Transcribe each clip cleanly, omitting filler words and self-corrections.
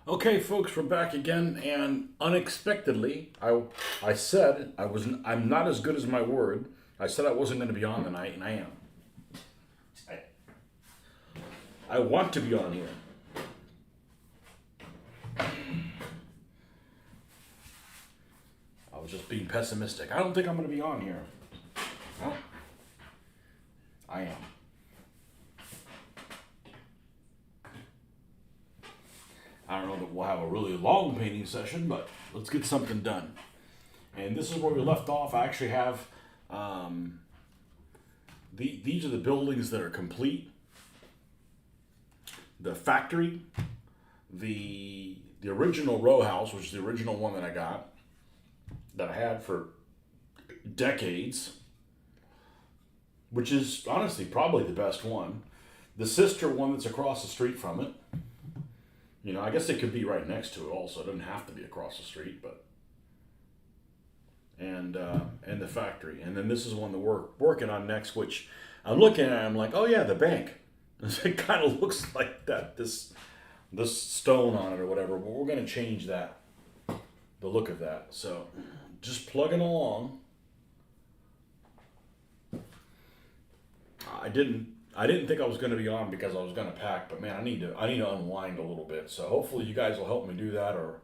Okay, folks, we're back again, and unexpectedly, I said I'm not as good as my word. I said I wasn't going to be on tonight, and I am. I, I want to be on here. I was just being pessimistic. I don't think I'm going to be on here. Well, I am. I don't know that we'll have a really long painting session, but let's get something done. And this is where we left off. I actually have these are the buildings that are complete. The factory, the original row house, which is the original one that I had for decades, which is honestly probably the best one. The sister one that's across the street from it. You know, I guess it could be right next to it also. It doesn't have to be across the street, but and the factory. And then this is one that we're working on next, which I'm looking at. I'm like, oh yeah, the bank. It kind of looks like that. This stone on it or whatever. But we're gonna change that, the look of that. So just plugging along. I didn't think I was going to be on because I was going to pack, but man, I need to unwind a little bit. So hopefully you guys will help me do that, or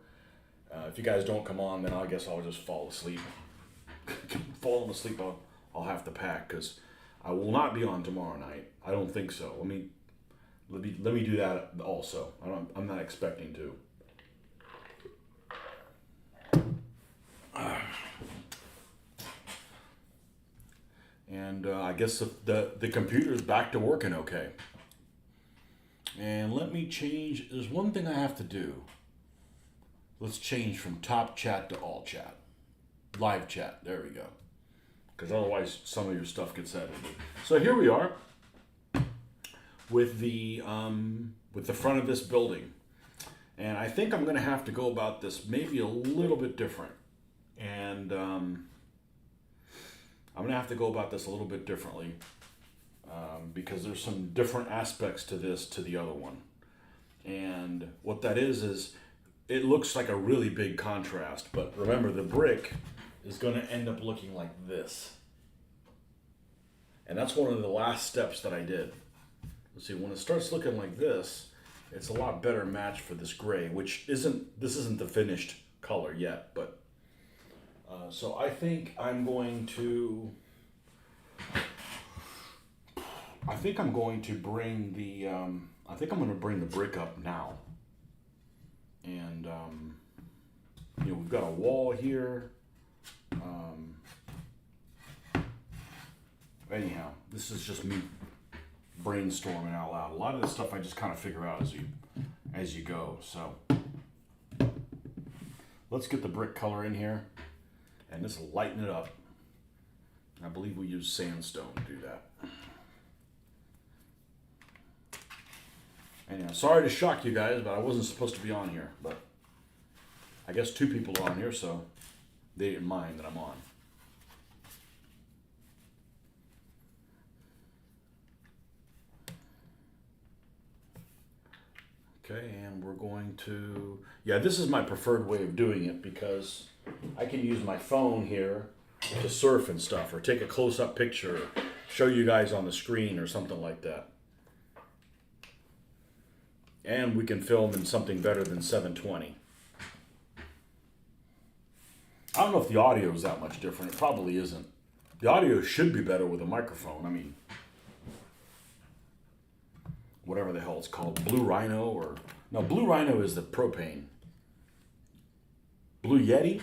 if you guys don't come on, then I guess I'll just fall asleep. Falling asleep, I'll have to pack because I will not be on tomorrow night. I don't think so. Let me do that also. I'm not expecting to. And I guess the computer's back to working okay. And let me change. There's one thing I have to do. Let's change from top chat to all chat. Live chat. There we go. Because otherwise some of your stuff gets edited. So here we are with the front of this building. And I think I'm going to have to go about this maybe a little bit different. And I'm going to have to go about this a little bit differently because there's some different aspects to this to the other one. And what that is it looks like a really big contrast. But remember, the brick is going to end up looking like this. And that's one of the last steps that I did. Let's see, when it starts looking like this, it's a lot better match for this gray, which this isn't the finished color yet, but so I think I'm going to bring the brick up now. And we've got a wall here. Anyhow, this is just me brainstorming out loud. A lot of this stuff I just kind of figure out as you go. So let's get the brick color in here. And just lighten it up. I believe we use sandstone to do that. Anyhow, sorry to shock you guys, but I wasn't supposed to be on here. But I guess two people are on here, so they didn't mind that I'm on. Okay, and we're going to... Yeah, this is my preferred way of doing it because I can use my phone here to surf and stuff, or take a close-up picture, or show you guys on the screen, or something like that. And we can film in something better than 720. I don't know if the audio is that much different. It probably isn't. The audio should be better with a microphone. I mean, whatever the hell it's called, Blue Rhino, or... No, Blue Rhino is the propane. Blue Yeti?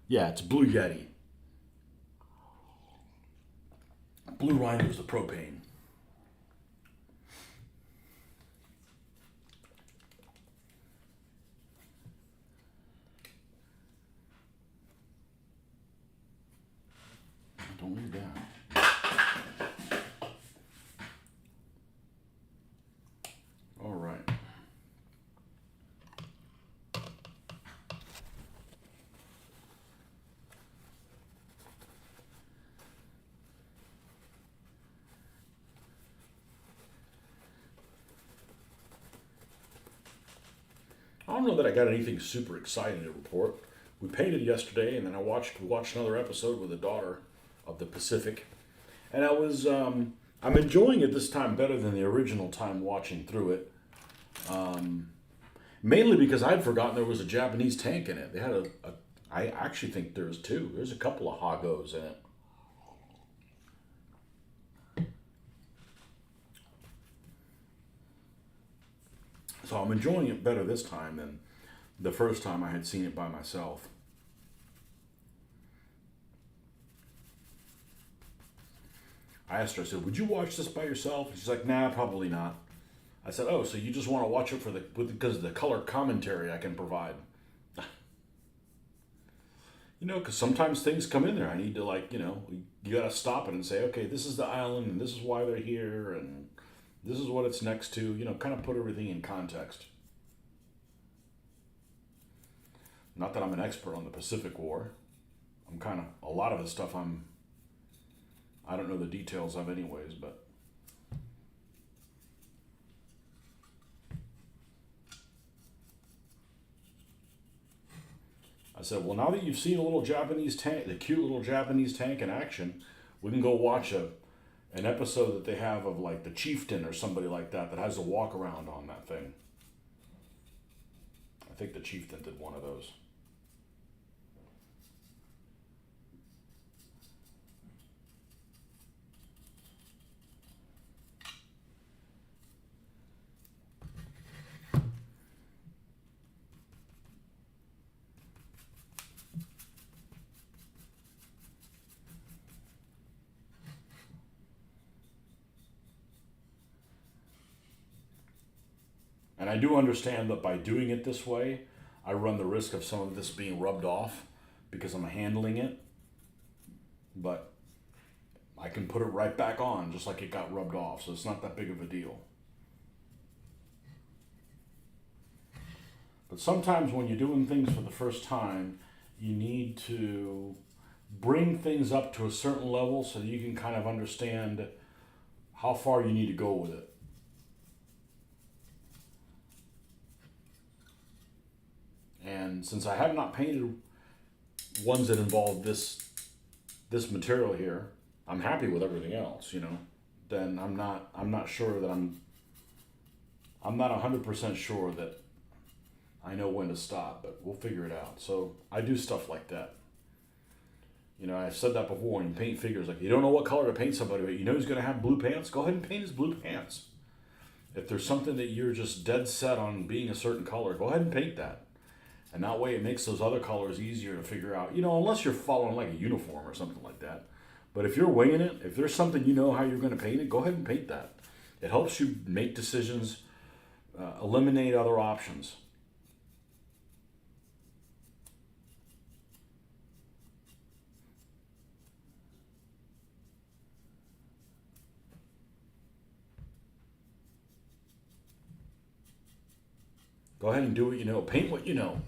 Yeah, it's Blue Yeti. Blue Rhino is the propane. Don't need that. All right. don't know that I got anything super exciting to report. We painted yesterday, and then I watched another episode with the daughter of the Pacific, and I'm enjoying it this time better than the original time watching through it. Mainly because I'd forgotten there was a Japanese tank in it. They had I actually think there's two. There's a couple of Hagos in it. So I'm enjoying it better this time than the first time I had seen it by myself. I asked her, I said, would you watch this by yourself? She's like, nah, probably not. I said, oh, so you just want to watch it because of the color commentary I can provide. Because sometimes things come in there. I need to you got to stop it and say, okay, this is the island and this is why they're here and this is what it's next to, kind of put everything in context. Not that I'm an expert on the Pacific War. A lot of the stuff I don't know the details of anyways, but I said, well, now that you've seen a little Japanese tank, the cute little Japanese tank in action, we can go watch an episode that they have of like the chieftain or somebody like that has a walk around on that thing. I think the chieftain did one of those. And I do understand that by doing it this way, I run the risk of some of this being rubbed off because I'm handling it. But I can put it right back on just like it got rubbed off, so it's not that big of a deal. But sometimes when you're doing things for the first time, you need to bring things up to a certain level so that you can kind of understand how far you need to go with it. And since I have not painted ones that involve this material here, I'm happy with everything else, then I'm not sure that I'm not 100% sure that I know when to stop, but we'll figure it out. So I do stuff like that. I've said that before when you paint figures, like you don't know what color to paint somebody, but you know he's going to have blue pants, go ahead and paint his blue pants. If there's something that you're just dead set on being a certain color, go ahead and paint that. And that way it makes those other colors easier to figure out, unless you're following like a uniform or something like that. But if you're winging it, if there's something you know how you're going to paint it, go ahead and paint that. It helps you make decisions, eliminate other options. Go ahead and do what you know. Paint what you know.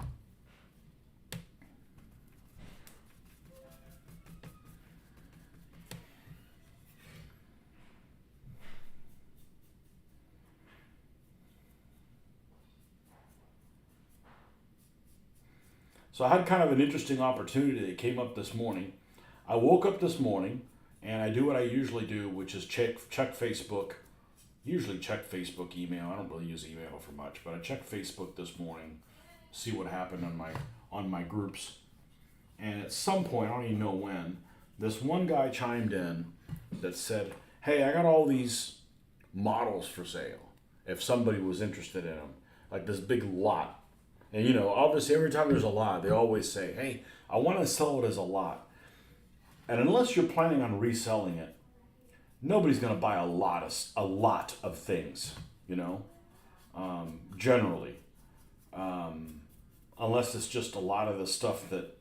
So I had kind of an interesting opportunity that came up this morning. I woke up this morning and I do what I usually do, which is check Facebook. Usually check Facebook email. I don't really use email for much, but I checked Facebook this morning, see what happened on my groups. And at some point, I don't even know when, this one guy chimed in that said, "Hey, I got all these models for sale. If somebody was interested in them, like this big lot." And obviously every time there's a lot, they always say, "Hey, I want to sell it as a lot." And unless you're planning on reselling it, nobody's going to buy a lot of things, generally, unless it's just a lot of the stuff that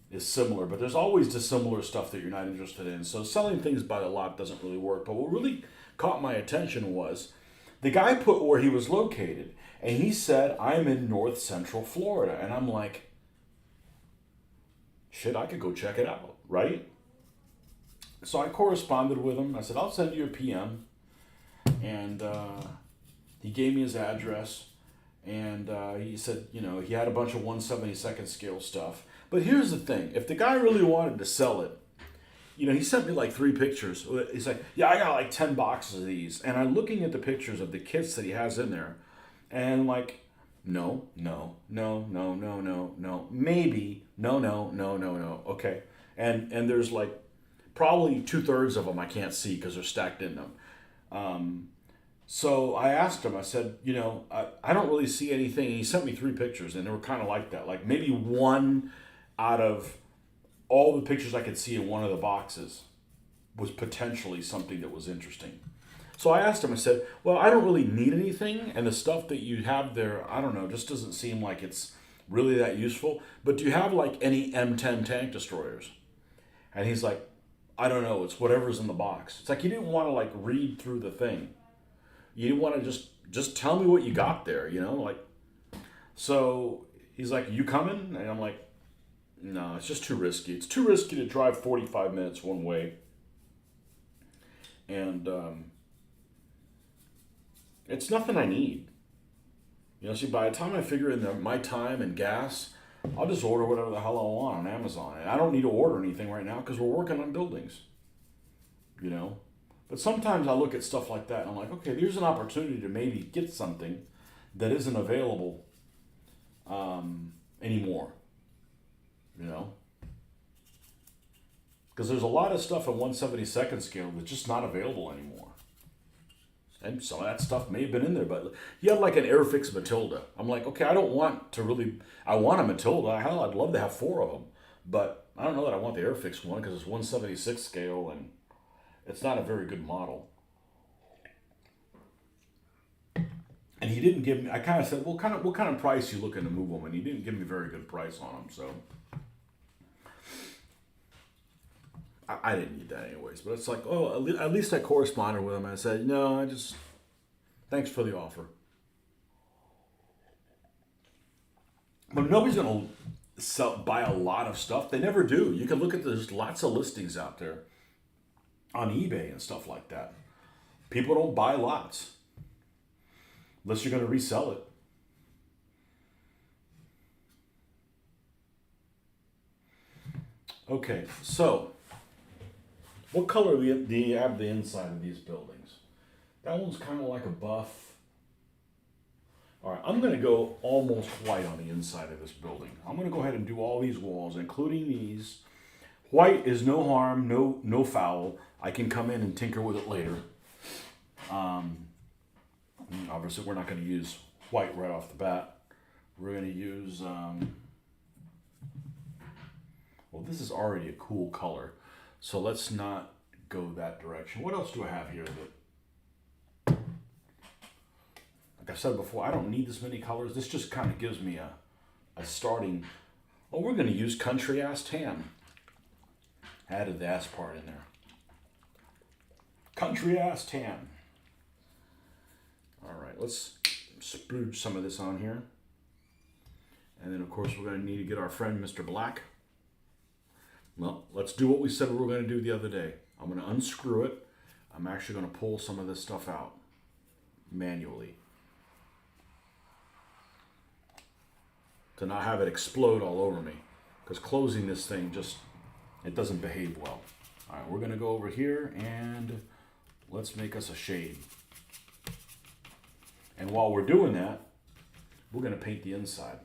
is similar. But there's always dissimilar stuff that you're not interested in. So selling things by the lot doesn't really work. But what really caught my attention was the guy put where he was located, and he said, "I'm in North Central Florida." And I'm like, shit, I could go check it out, right? So I corresponded with him. I said, "I'll send you a PM." And He gave me his address, and he said, you know, he had a bunch of 1/72nd scale stuff. But here's the thing: if the guy really wanted to sell it, you know, he sent me like 3 pictures. He's like, yeah, I got like 10 boxes of these, and I'm looking at the pictures of the kits that he has in there, and like, no, no, no, no, no, no, no, maybe, no, no, no, no, no, okay, and there's like probably 2/3 of them I can't see because they're stacked in them. So I asked him, I said, you know, I don't really see anything. And he sent me 3 pictures, and they were kind of like that. Like maybe one out of all the pictures I could see in one of the boxes was potentially something that was interesting. So I asked him, I said, well, I don't really need anything. And the stuff that you have there, I don't know, just doesn't seem like it's really that useful. But do you have like any M10 tank destroyers? And he's like, I don't know. It's whatever's in the box. It's like you didn't want to like read through the thing. You want to just tell me what you got there, you know, like. So he's like, you coming? And I'm like, no, it's just too risky. It's too risky to drive 45 minutes one way, and it's nothing I need. You know, see, by the time I figure in my time and gas, I'll just order whatever the hell I want on Amazon, and I don't need to order anything right now because we're working on buildings. You know. But sometimes I look at stuff like that and I'm like, okay, there's an opportunity to maybe get something that isn't available anymore, you know? Because there's a lot of stuff at 1/72nd scale that's just not available anymore. And some of that stuff may have been in there, but he had like an Airfix Matilda. I'm like, okay, I don't want to really, I want a Matilda. Hell, I'd love to have 4 of them. But I don't know that I want the Airfix one because it's 1/76 scale and it's not a very good model. And he didn't give me, I kind of said, well, what kind of price you looking to move them? And he didn't give me a very good price on them, so. I didn't need that anyways. But it's like, oh, at least I corresponded with him. I said, no, thanks for the offer. But nobody's going to buy a lot of stuff. They never do. You can look at, there's lots of listings out there on eBay and stuff like that. People don't buy lots unless you're going to resell it. Okay, so what color do you have the inside of these buildings? That one's kind of like a buff. All right, I'm going to go almost white on the inside of this building. I'm going to go ahead and do all these walls, including these. White is no harm, no foul. I can come in and tinker with it later. Obviously, we're not going to use white right off the bat. We're going to use, well, this is already a cool color. So let's not go that direction. What else do I have here that, like I said before, I don't need this many colors. This just kind of gives me a starting. Oh, we're going to use Country Ass Tan. Added the ass part in there. Country Ass Tan. All right, let's splooge some of this on here. And then, of course, we're going to need to get our friend Mr. Black. Well, let's do what we said we were going to do the other day. I'm going to unscrew it. I'm actually going to pull some of this stuff out manually to not have it explode all over me. Because closing this thing it doesn't behave well. All right, we're going to go over here and let's make us a shade. And while we're doing that, we're going to paint the inside.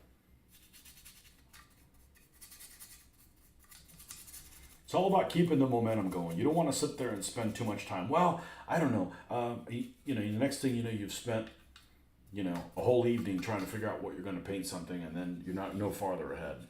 It's all about keeping the momentum going. You don't want to sit there and spend too much time. Well, I don't know. The next thing you know, you've spent, a whole evening trying to figure out what you're going to paint something, and then you're not no farther ahead.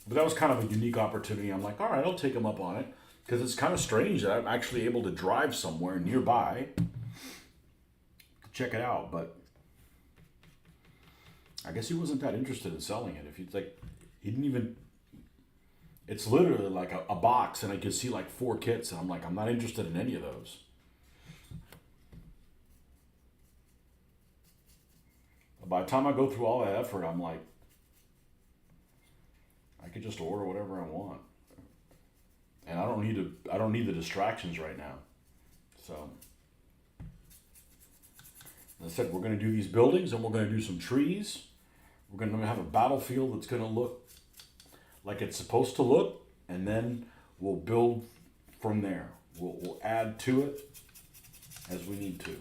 But that was kind of a unique opportunity. I'm like, all right, I'll take him up on it. Because it's kind of strange that I'm actually able to drive somewhere nearby to check it out, but I guess he wasn't that interested in selling it. If he's like, he didn't even. It's literally like a box, and I could see like 4 kits, and I'm like, I'm not interested in any of those. By the time I go through all that effort, I'm like, I could just order whatever I want, and I don't need to. I don't need the distractions right now. So, as I said, we're going to do these buildings, and we're going to do some trees. We're going to have a battlefield that's going to look like it's supposed to look, and then we'll build from there. We'll add to it as we need to.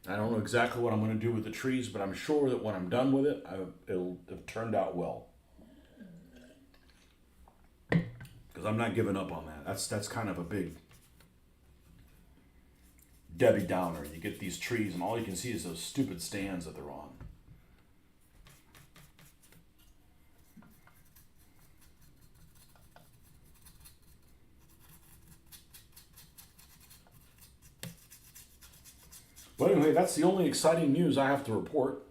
I don't know exactly what I'm going to do with the trees, but I'm sure that when I'm done with it, it'll have turned out well. Because I'm not giving up on that. That's kind of a big Debbie Downer. You get these trees, and all you can see is those stupid stands that they're on. But anyway, that's the only exciting news I have to report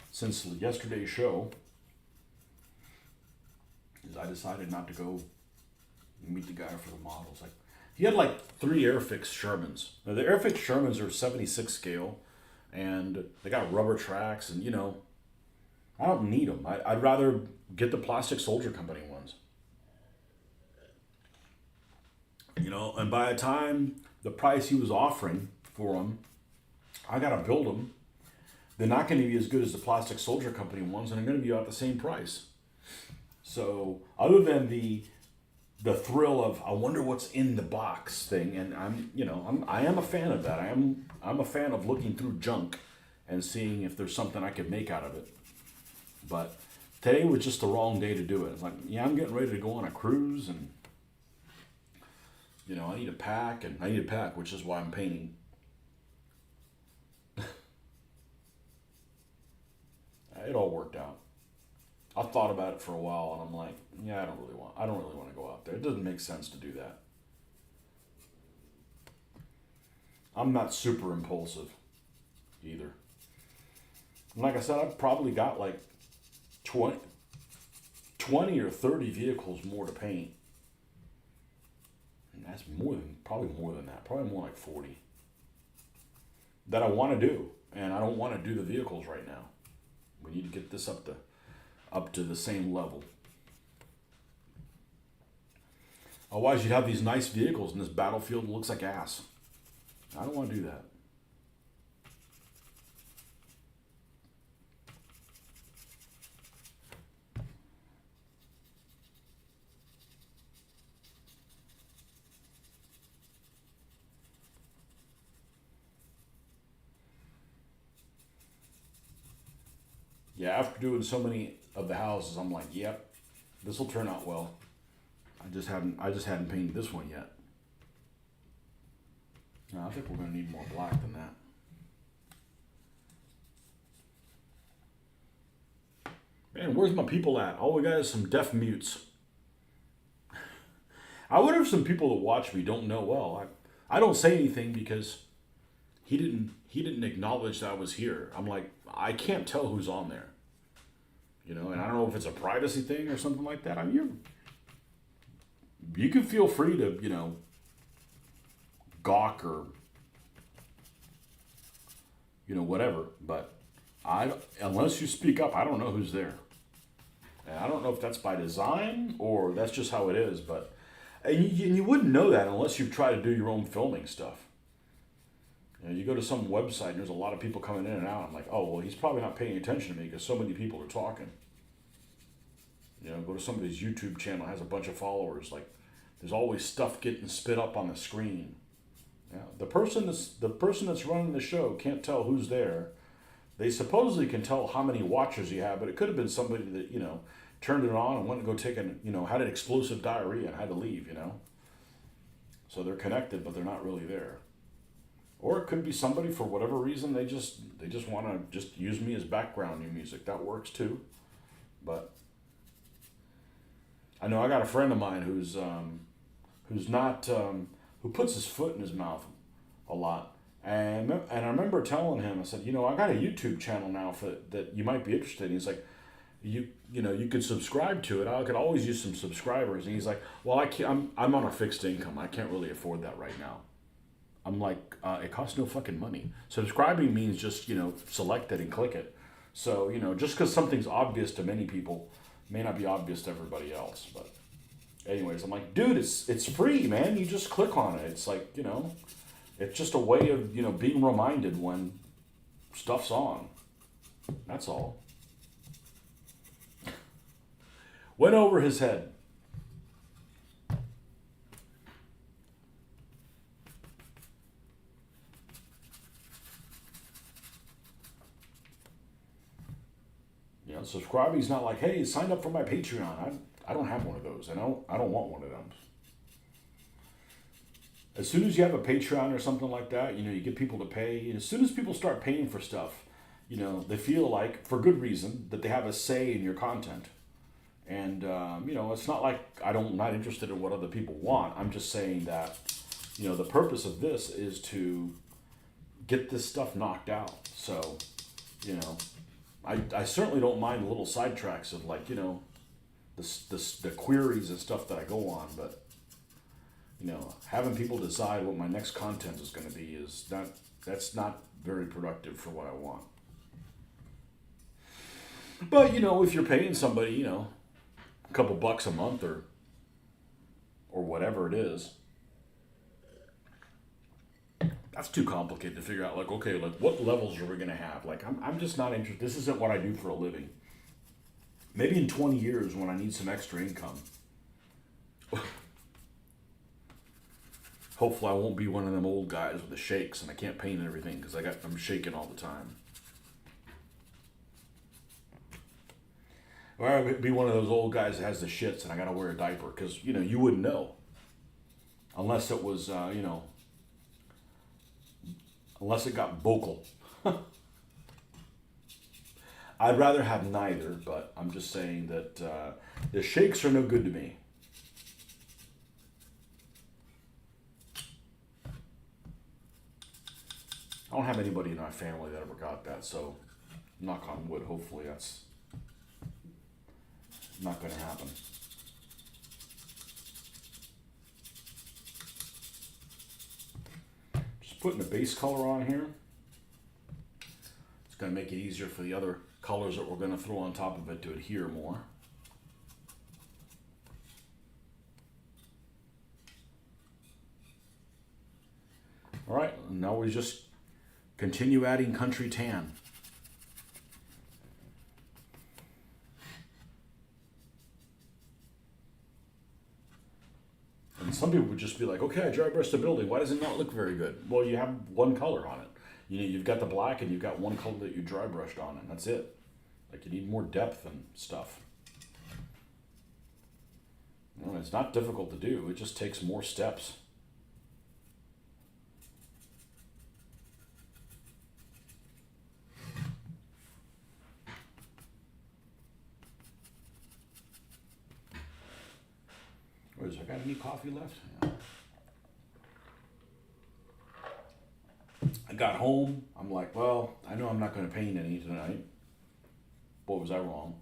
since yesterday's show. Is I decided not to go meet the guy for the models. Like, he had like 3 Airfix Shermans. Now, the Airfix Shermans are 76 scale, and they got rubber tracks, and I don't need them. I'd rather get the Plastic Soldier Company ones. And by the time the price he was offering for them, I gotta build them. They're not going to be as good as the Plastic Soldier Company ones, and they're going to be about the same price. So, other than the thrill of I wonder what's in the box thing, and I am a fan of that. I'm a fan of looking through junk and seeing if there's something I could make out of it. But today was just the wrong day to do it. It's like, I'm getting ready to go on a cruise, and I need a pack, which is why I'm painting. It all worked out. I thought about it for a while, and I'm like, I don't really want to go out there. It doesn't make sense to do that. I'm not super impulsive either. And like I said, I've probably got like 20 or 30 vehicles more to paint. And that's probably more than that. Probably more like 40 that I want to do, and I don't want to do the vehicles right now. We need to get this up to the same level. Otherwise, you'd have these nice vehicles in this battlefield that looks like ass. I don't want to do that. Yeah, after doing so many of the houses, I'm like, yep, this will turn out well. I just hadn't painted this one yet. No, I think we're gonna need more black than that. Man, where's my people at? All we got is some deaf mutes. I wonder if some people that watch me don't know. Well, I don't say anything because he didn't acknowledge that I was here. I'm like, I can't tell who's on there. And I don't know if it's a privacy thing or something like that. I mean, you can feel free to, gawk or, whatever. But unless you speak up, I don't know who's there. And I don't know if that's by design or that's just how it is. But and you wouldn't know that unless you try to do your own filming stuff. You go to some website and there's a lot of people coming in and out. I'm like, oh, well, he's probably not paying attention to me because so many people are talking. Go to somebody's YouTube channel, has a bunch of followers. Like, there's always stuff getting spit up on the screen. The person that's running the show can't tell who's there. They supposedly can tell how many watchers you have, but it could have been somebody that turned it on and went to go take had an explosive diarrhea and had to leave. So they're connected, but they're not really there. Or it could be somebody, for whatever reason, they just want to just use me as background music. That works too. But I know I got a friend of mine who's not who puts his foot in his mouth a lot. And I remember telling him, I said, I got a YouTube channel now for that you might be interested in. He's like, you could subscribe to it. I could always use some subscribers. And he's like, well, I can't. I'm on a fixed income. I can't really afford that right now. I'm like, it costs no fucking money. Subscribing means just select it and click it. So just because something's obvious to many people may not be obvious to everybody else. But anyways, I'm like, dude, it's free, man. You just click on it. It's like it's just a way of being reminded when stuff's on. That's all. Went over his head. Subscribing's not like, hey, sign up for my Patreon. I don't have one of those. I don't want one of them. As soon as you have a Patreon or something like that, you get people to pay. As soon as people start paying for stuff, they feel like, for good reason, that they have a say in your content. And, it's not like I'm not interested in what other people want. I'm just saying that, the purpose of this is to get this stuff knocked out. So, I certainly don't mind the little sidetracks of the queries and stuff that I go on, but having people decide what my next content is going to be that's not very productive for what I want. But if you're paying somebody a couple bucks a month or whatever it is, that's too complicated to figure out. Like, okay, what levels are we going to have? Like, I'm just not interested. This isn't what I do for a living. Maybe in 20 years when I need some extra income. Hopefully I won't be one of them old guys with the shakes and I can't paint everything because I'm shaking all the time. Or I'd be one of those old guys that has the shits and I got to wear a diaper because, you wouldn't know. Unless it was, unless it got vocal. I'd rather have neither, but I'm just saying that the shakes are no good to me. I don't have anybody in my family that ever got that, so knock on wood, hopefully that's not going to happen. Just putting a base color on here. It's going to make it easier for the other colors that we're going to throw on top of it to adhere more. All right, now we just continue adding country tan. And some people would just be like, okay, I dry brushed the building. Why does it not look very good? Well, you have one color on it. You've got the black and you've got one color that you dry brushed on, and that's it. Like, you need more depth and stuff. It's not difficult to do. It just takes more steps. I got any coffee left? Yeah. I got home. I'm like, well, I know I'm not going to paint any tonight. Boy, was I wrong.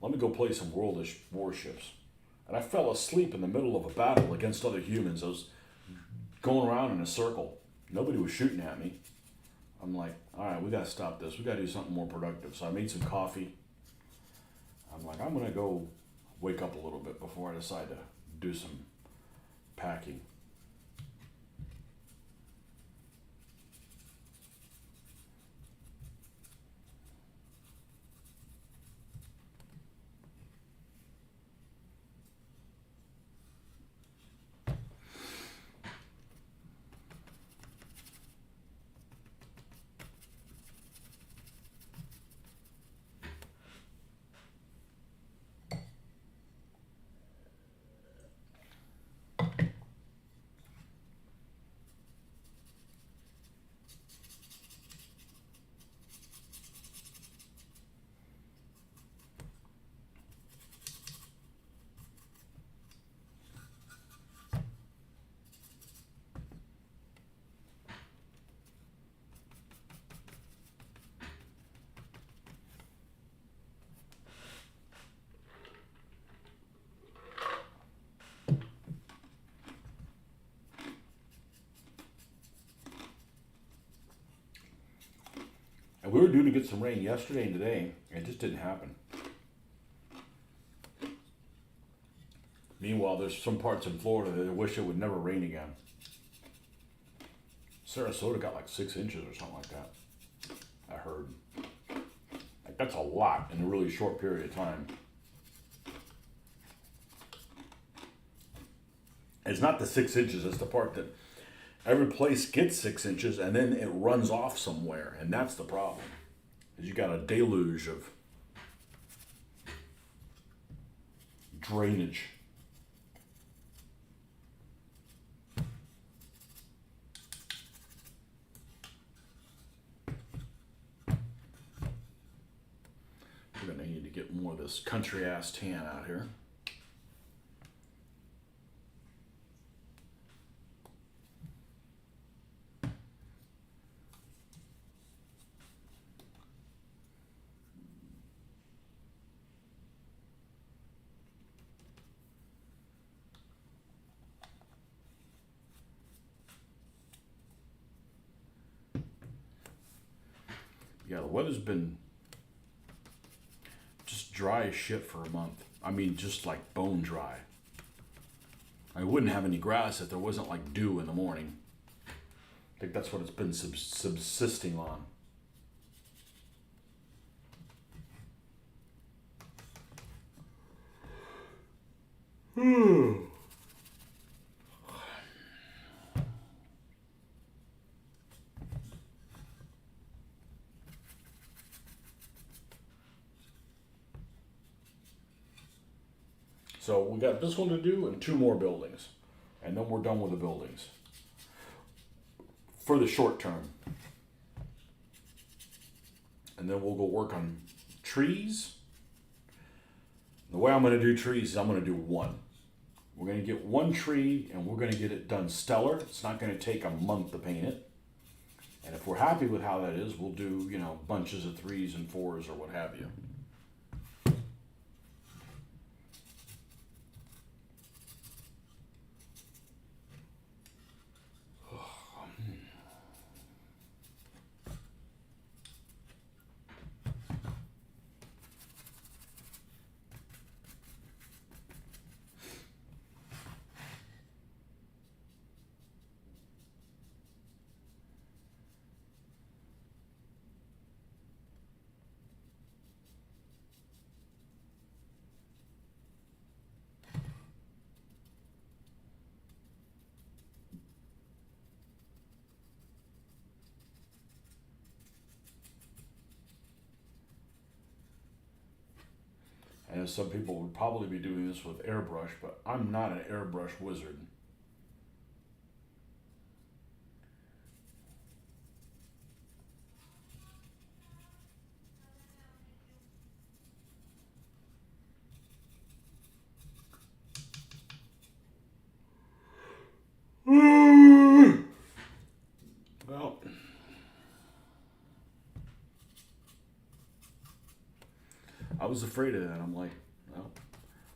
Let me go play some World of Warships. And I fell asleep in the middle of a battle against other humans. I was going around in a circle. Nobody was shooting at me. I'm like, all right, we got to stop this. We got to do something more productive. So I made some coffee. I'm like, I'm going to go wake up a little bit before I decide to do some packing. And we were due to get some rain yesterday and today. It just didn't happen. Meanwhile, there's some parts in Florida that wish it would never rain again. Sarasota got like 6 inches or something like that. I heard. Like, that's a lot in a really short period of time. It's not the 6 inches, it's the part that every place gets 6 inches and then it runs off somewhere. And that's the problem. Is you got a deluge of drainage. We're going to need to get more of this country ass tan out here. Yeah, the weather's been just dry as shit for a month. I mean, just like bone dry. I wouldn't have any grass if there wasn't like dew in the morning. I think that's what it's been subsisting on. So we got this one to do and 2 more buildings. And then we're done with the buildings. For the short term. And then we'll go work on trees. The way I'm going to do trees is I'm going to do 1. We're going to get 1 tree and we're going to get it done stellar. It's not going to take a month to paint it. And if we're happy with how that is, we'll do, bunches of 3s and 4s or what have you. And some people would probably be doing this with airbrush, but I'm not an airbrush wizard. Well, I was afraid of that. I'm like, well,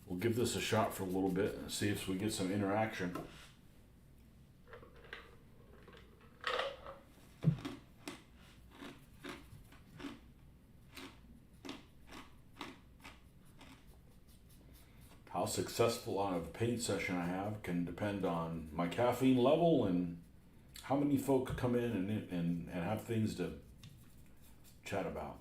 we'll give this a shot for a little bit and see if we get some interaction. How successful on a paint session I have can depend on my caffeine level and how many folks come in and have things to chat about.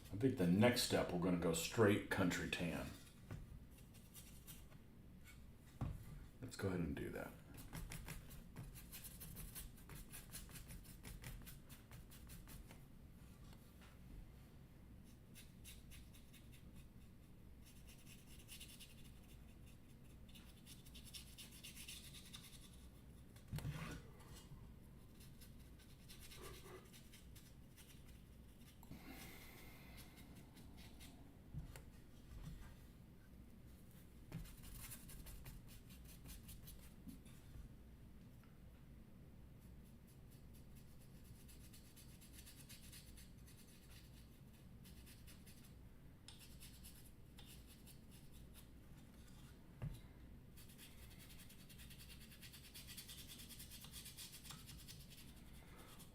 I think the next step, we're going to go straight country tan. Let's go ahead and do that.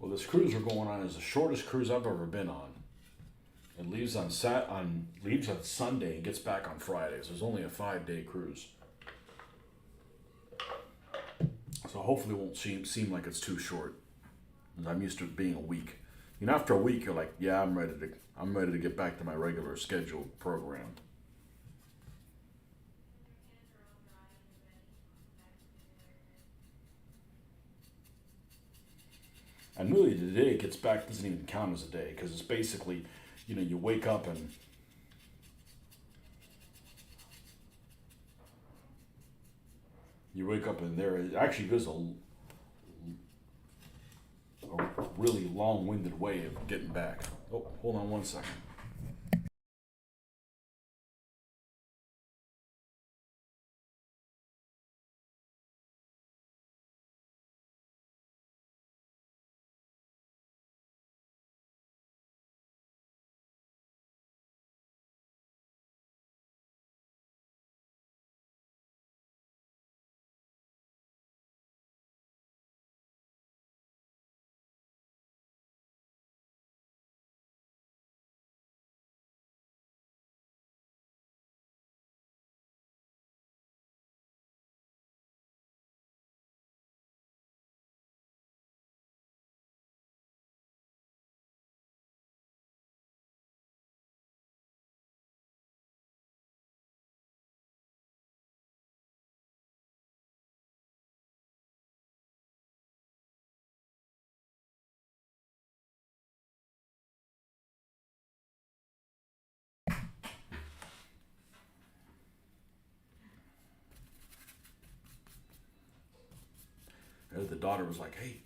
Well, this cruise we're going on is the shortest cruise I've ever been on. It leaves leaves on Sunday and gets back on Friday. So it's only a 5-day cruise. So hopefully it won't seem like it's too short. I'm used to it being a week. You know, after a week, you're like, yeah, I'm ready to get back to my regular scheduled program. And really, the day it gets back doesn't even count as a day because it's basically, you wake up and there it actually goes a really long-winded way of getting back. Oh, hold on one second. The daughter was like, "Hey,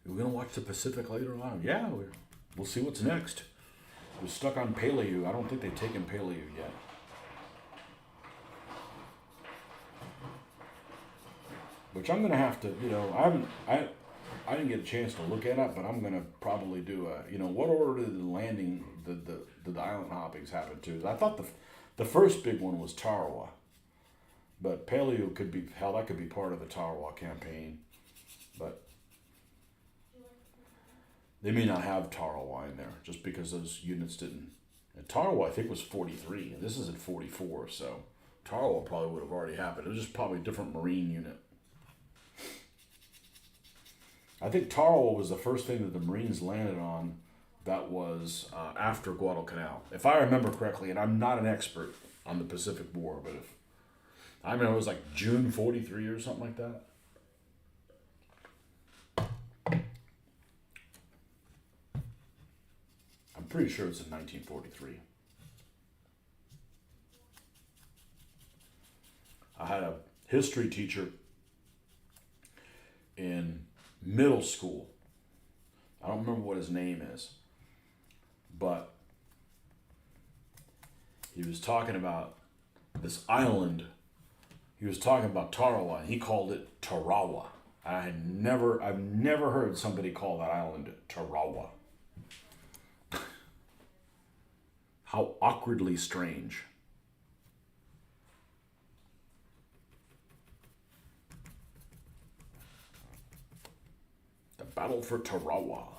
we're gonna watch the Pacific later on." Yeah, we'll see what's next. We're stuck on Pelew. I don't think they've taken Pelew yet. Which I'm gonna have to, I didn't get a chance to look it up, but I'm gonna probably do what order did the landing, the island hoppings happen to? I thought the first big one was Tarawa, but Pelew could be hell. That could be part of the Tarawa campaign, but they may not have Tarawa in there just because those units didn't. And Tarawa, I think, was 43, and this is at 44, so Tarawa probably would have already happened. It was just probably a different Marine unit. I think Tarawa was the first thing that the Marines landed on that was after Guadalcanal. If I remember correctly, and I'm not an expert on the Pacific War, but if I remember it was like June 43 or something like that. I'm pretty sure it's in 1943. I had a history teacher in middle school. I don't remember what his name is, but he was talking about this island. He was talking about Tarawa, and he called it Tarawa. I've never heard somebody call that island Tarawa. How awkwardly strange. The battle for Tarawa.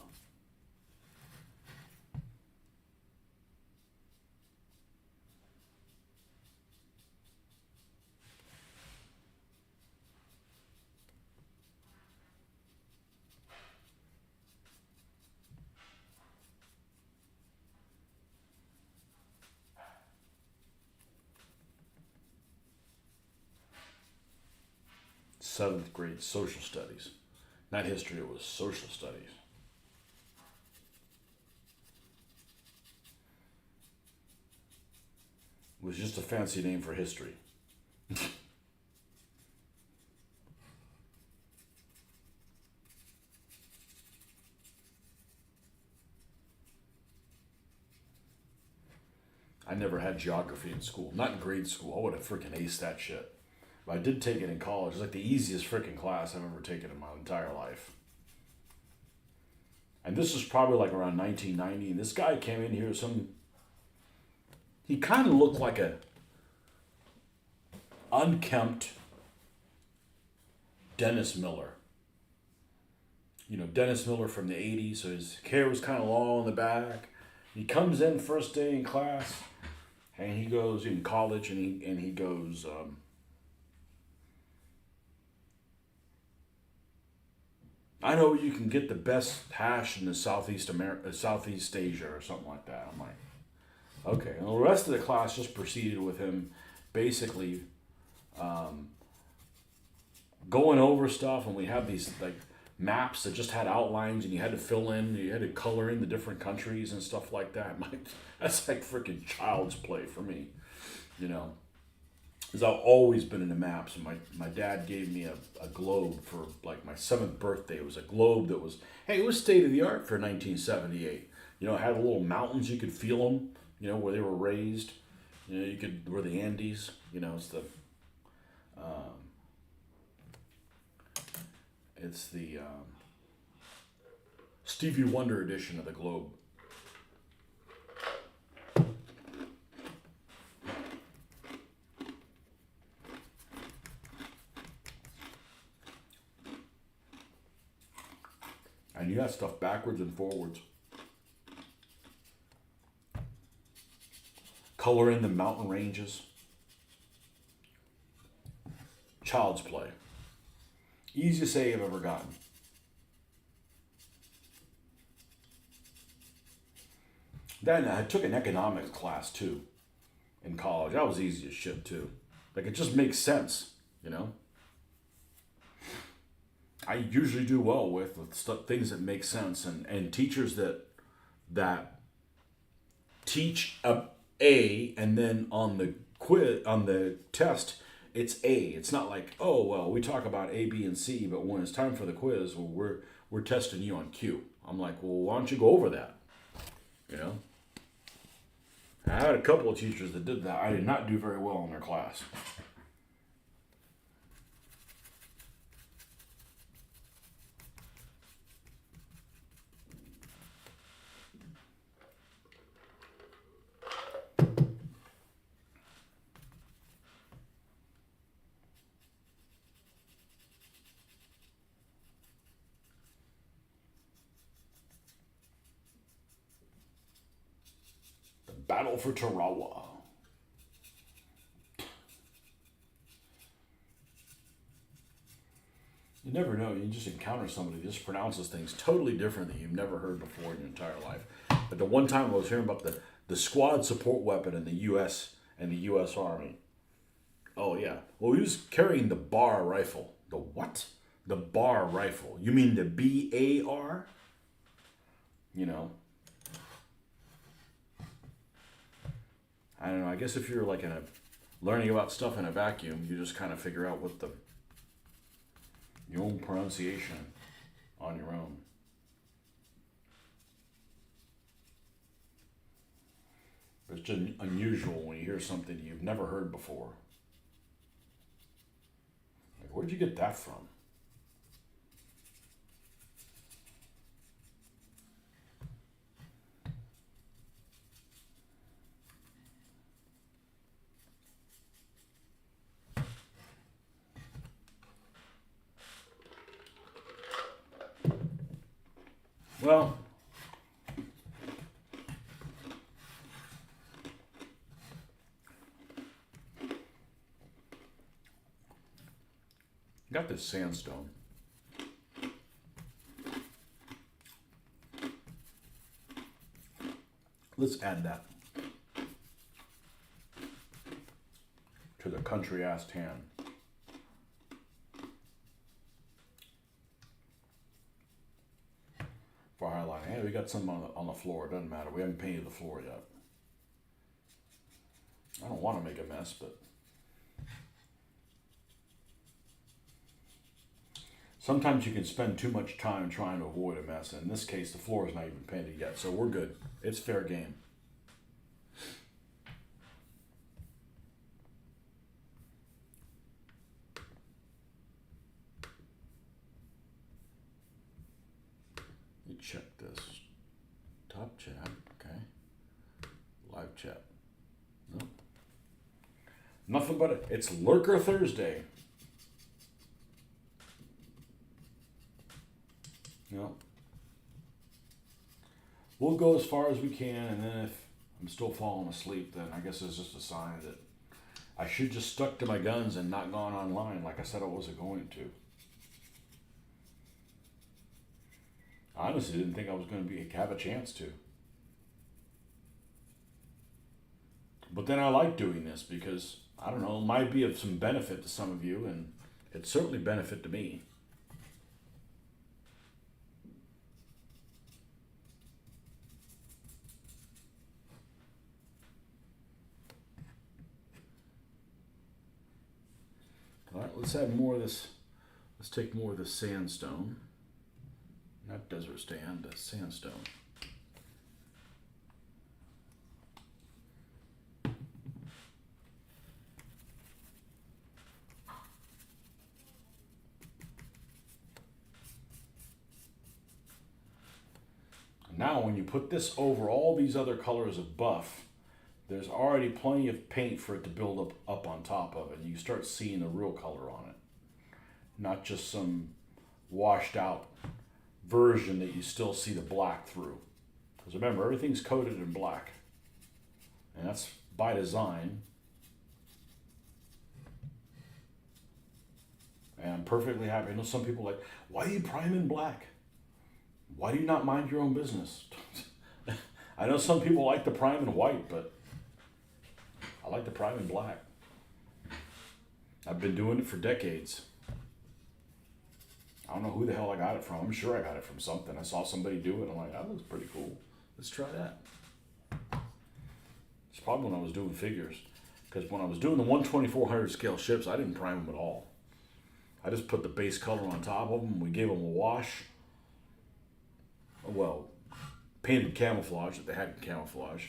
Seventh grade social studies. Not history, it was social studies. It was just a fancy name for history. I never had geography in school. Not in grade school. I would have freaking aced that shit. But I did take it in college. It's like the easiest freaking class I've ever taken in my entire life. And this was probably like around 1990. And this guy came in here, he kind of looked like a unkempt Dennis Miller. Dennis Miller from the 80s, so his hair was kind of long in the back. He comes in first day in class, and he goes in college, and he goes, I know you can get the best hash in the Southeast Asia or something like that. I'm like, okay. And the rest of the class just proceeded with him basically going over stuff, and we have these like maps that just had outlines, and you had to fill in, you had to color in the different countries and stuff like that. That's like freaking child's play for me, you know. Because I've always been into maps, and my dad gave me a globe for like my 7th birthday. It was a globe that was, hey, it was state of the art for 1978. It had little mountains, you could feel them, where they were raised. Where the Andes, um, it's the Stevie Wonder edition of the globe. And you got stuff backwards and forwards. Color in the mountain ranges. Child's play. Easiest A I've ever gotten. Then I took an economics class too in college. That was easy as shit too. Like it just makes sense, I usually do well with things that make sense, and teachers that teach A, and then on the test it's A. It's not like, oh well, we talk about A, B, and C, but when it's time for the quiz, well, we're testing you on Q. I'm like, well, why don't you go over that? I had a couple of teachers that did that. I did not do very well in their class. Battle for Tarawa. You never know. You just encounter somebody that just pronounces things totally different that you've never heard before in your entire life. But the one time I was hearing about the squad support weapon in the U.S. and the U.S. Army. Oh, yeah. Well, he was carrying the BAR rifle. The what? The BAR rifle. You mean the BAR? I don't know. I guess if you're like learning about stuff in a vacuum, you just kind of figure out what your own pronunciation on your own. But it's just unusual when you hear something you've never heard before. Like, where'd you get that from? Well, got this sandstone. Let's add that to the country ass tan. For highlighting. Hey, we got some on the floor. It doesn't matter. We haven't painted the floor yet. I don't want to make a mess, but sometimes you can spend too much time trying to avoid a mess. And in this case, the floor is not even painted yet, so we're good. It's fair game. Let me check this. Top chat, okay. Live chat. Nope. Nothing but it's Lurker Thursday. You know, we'll go as far as we can, and then if I'm still falling asleep, then I guess it's just a sign that I should just stuck to my guns and not gone online like I said I wasn't going to. I honestly didn't think I was going to have a chance to. But then I like doing this because, I don't know, it might be of some benefit to some of you, and it's certainly benefit to me. All right, let's add more of this. Let's take more of this sandstone. Not desert sand, sandstone. Now when you put this over all these other colors of buff, there's already plenty of paint for it to build up on top of it. And you start seeing the real color on it. Not just some washed out version that you still see the black through. Because remember, everything's coated in black. And that's by design. And I'm perfectly happy. I know some people are like, why do you prime in black? Why do you not mind your own business? I know some people like to prime in white, but I like to prime in black. I've been doing it for decades. I don't know who the hell I got it from. I'm sure I got it from something. I saw somebody do it. I'm like, that looks pretty cool. Let's try that. It's probably when I was doing figures. Because when I was doing the 1/2400 scale ships, I didn't prime them at all. I just put the base color on top of them. We gave them a wash. Well, painted camouflage that they had camouflage.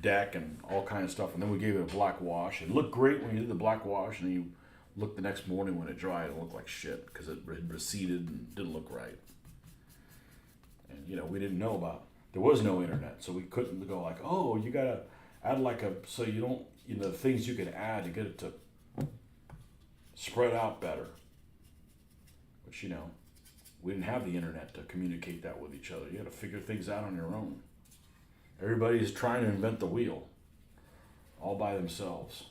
Deck and all kinds of stuff. And then we gave it a black wash. It looked great when you did the black wash. And then you look the next morning when it dried, it looked like shit because it had receded and didn't look right. And you know, we didn't know about, there was no internet, so we couldn't go like, oh, you gotta add like a, so you don't, you know, the things you can add to get it to spread out better. Which, you know, we didn't have the internet to communicate that with each other. You had to figure things out on your own. Everybody's trying to invent the wheel all by themselves.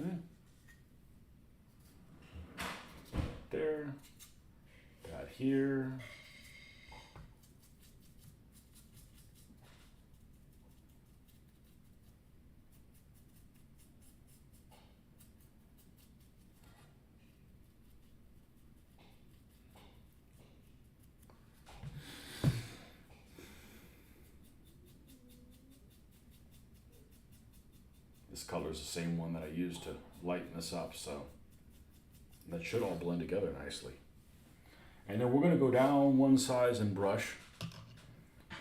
Okay. There. Got here. This color is the same one that I used to lighten this up, so that should all blend together nicely. And then we're going to go down one size and brush,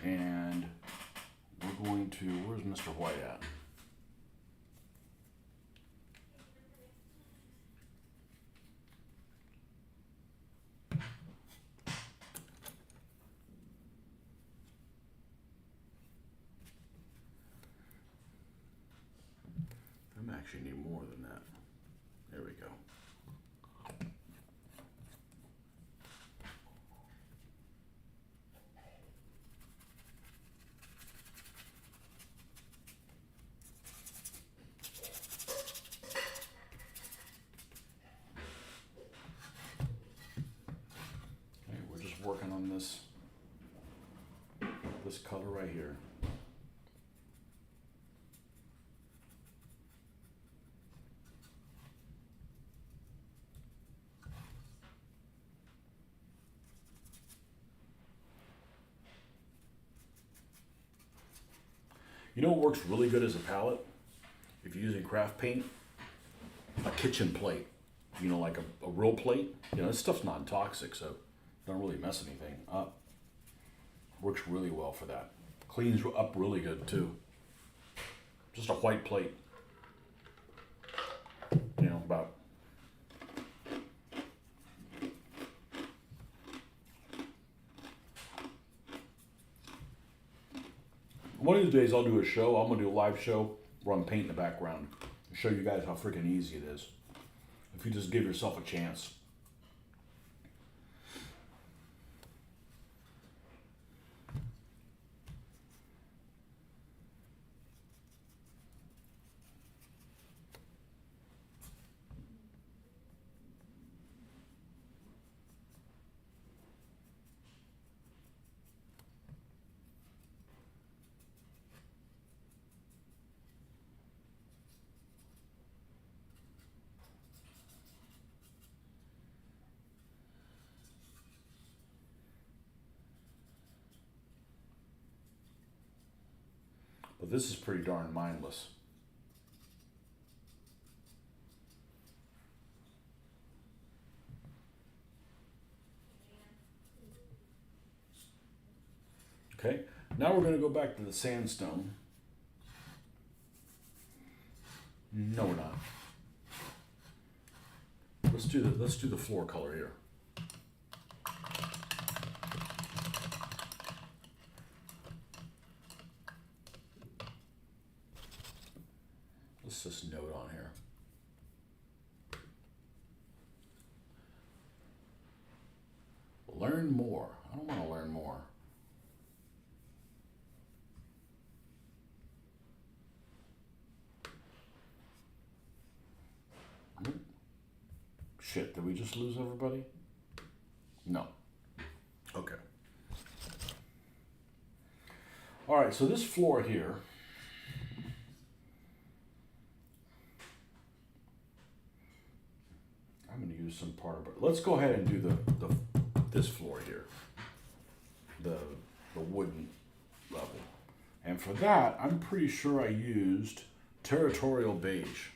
and we're going to, where's Mr. White at? I actually need more than that. There we go. Okay, we're just working on this color right here. You know what works really good as a palette? If you're using craft paint, a kitchen plate. You know, like a real plate. You know, this stuff's non-toxic, so don't really mess anything up. Works really well for that. Cleans up really good too. Just a white plate. You know, about one of these days I'll do a show. I'm gonna do a live show where I'm painting the background. Show you guys how freaking easy it is. If you just give yourself a chance. But this is pretty darn mindless. Okay, now we're going to go back to the sandstone. No, we're not. Let's do the floor color here. Let's just note on here. Learn more. I don't want to learn more. Shit, did we just lose everybody? No. Okay. All right, so this floor here, I'm going to use some part of it. Let's go ahead and do this floor here, the wooden level. And for that, I'm pretty sure I used territorial beige.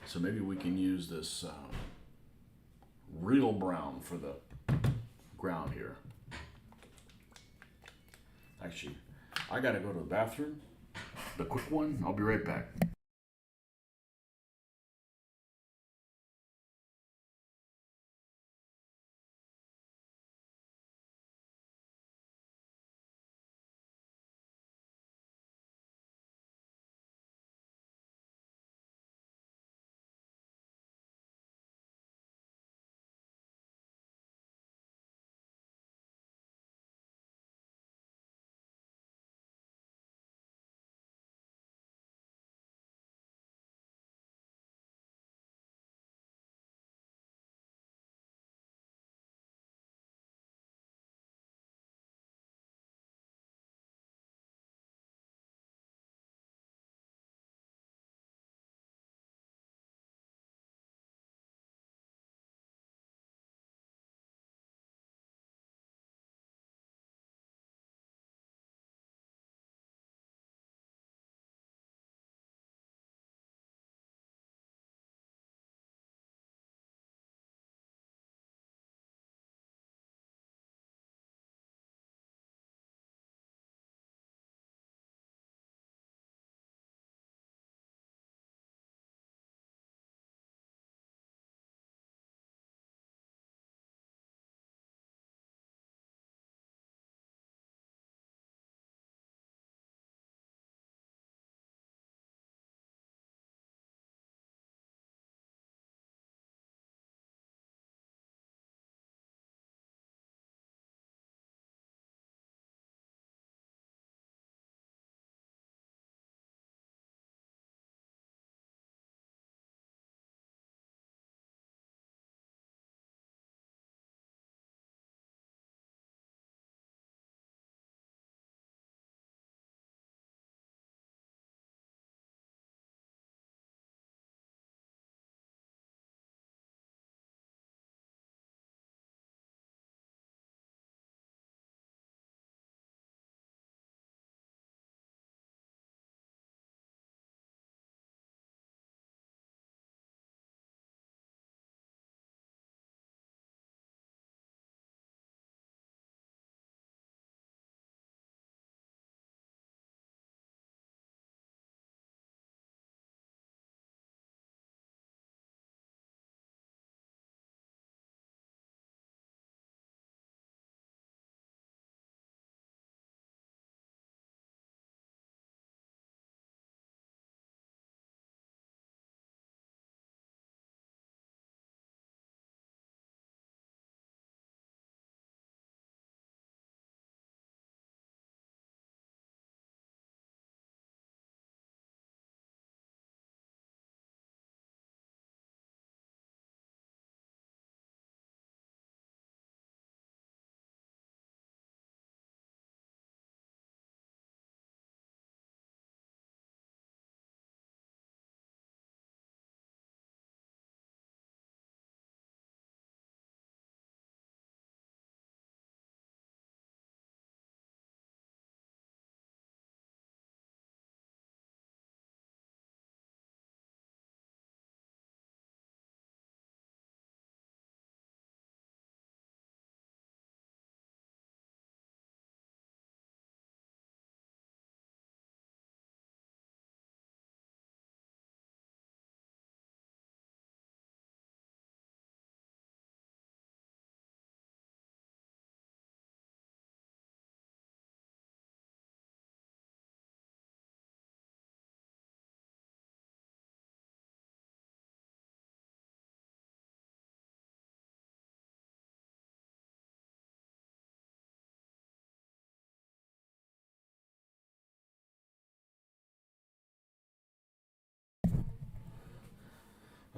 So maybe we can use this real brown for the ground here. Actually, I gotta go to the bathroom. The quick one, I'll be right back.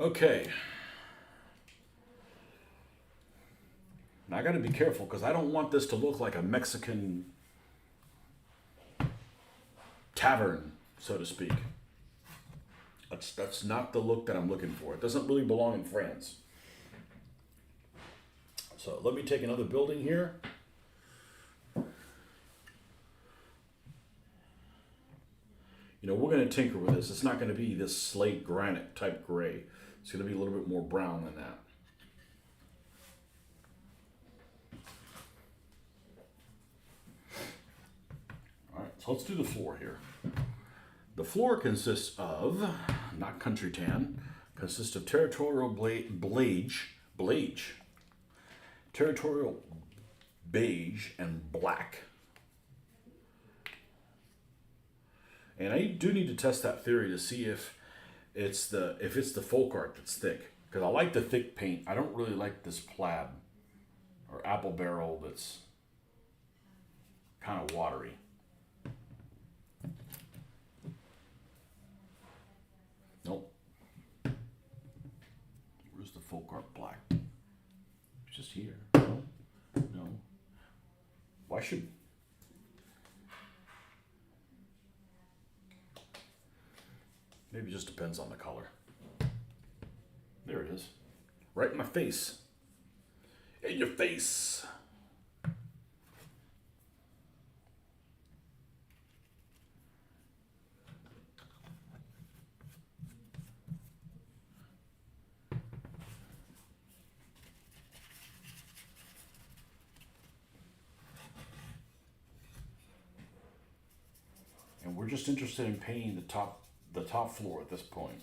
Okay. Now I got to be careful because I don't want this to look like a Mexican tavern, so to speak. That's not the look that I'm looking for. It doesn't really belong in France. So let me take another building here. You know, we're going to tinker with this. It's not going to be this slate granite type gray. It's going to be a little bit more brown than that. All right, so let's do the floor here. The floor consists of, not country tan, consists of territorial territorial beige and black. And I do need to test that theory to see if it's the folk art that's thick. Because I like the thick paint. I don't really like this plaid or apple barrel that's kind of watery. Nope. Where's the folk art black? It's just here. No. No. Why should... Maybe it just depends on the color. There it is. Right in my face. In your face. And we're just interested in painting the top floor at this point.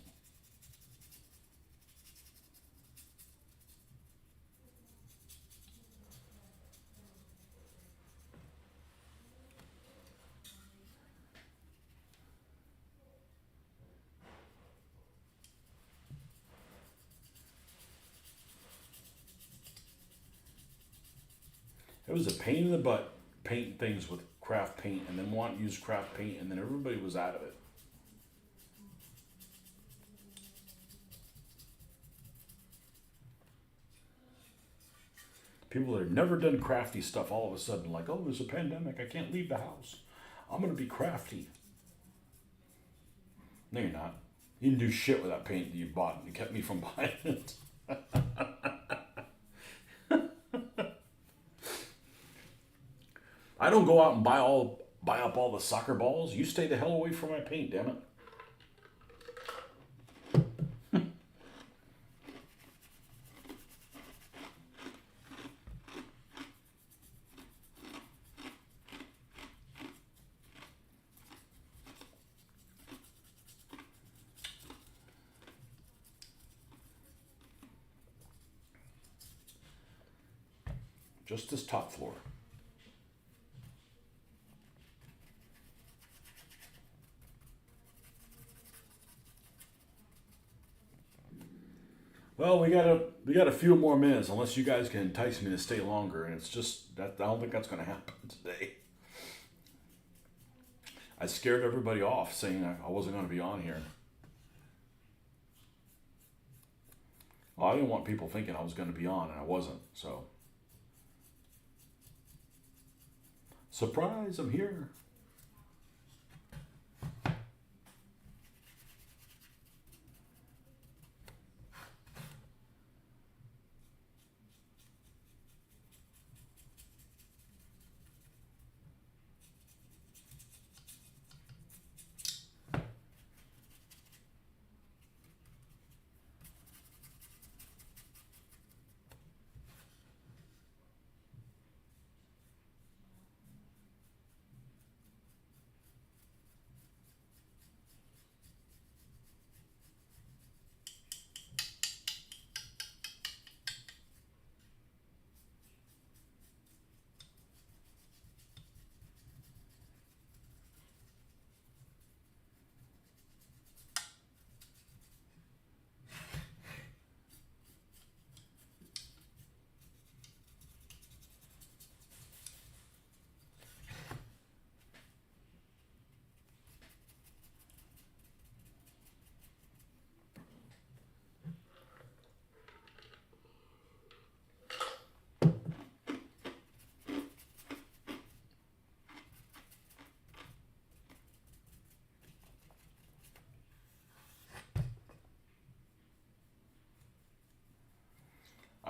It was a pain in the butt painting things with craft paint and then want to use craft paint and then everybody was out of it. People that have never done crafty stuff all of a sudden like, oh, there's a pandemic, I can't leave the house. I'm going to be crafty. No, you're not. You didn't do shit with that paint that you bought and you kept me from buying it. I don't go out and buy up all the soccer balls. You stay the hell away from my paint, damn it. Just this top floor. Well, we got a few more minutes, unless you guys can entice me to stay longer, and it's just that I don't think that's going to happen today. I scared everybody off saying I wasn't going to be on here. Well, I didn't want people thinking I was going to be on, and I wasn't. So, surprise! I'm here.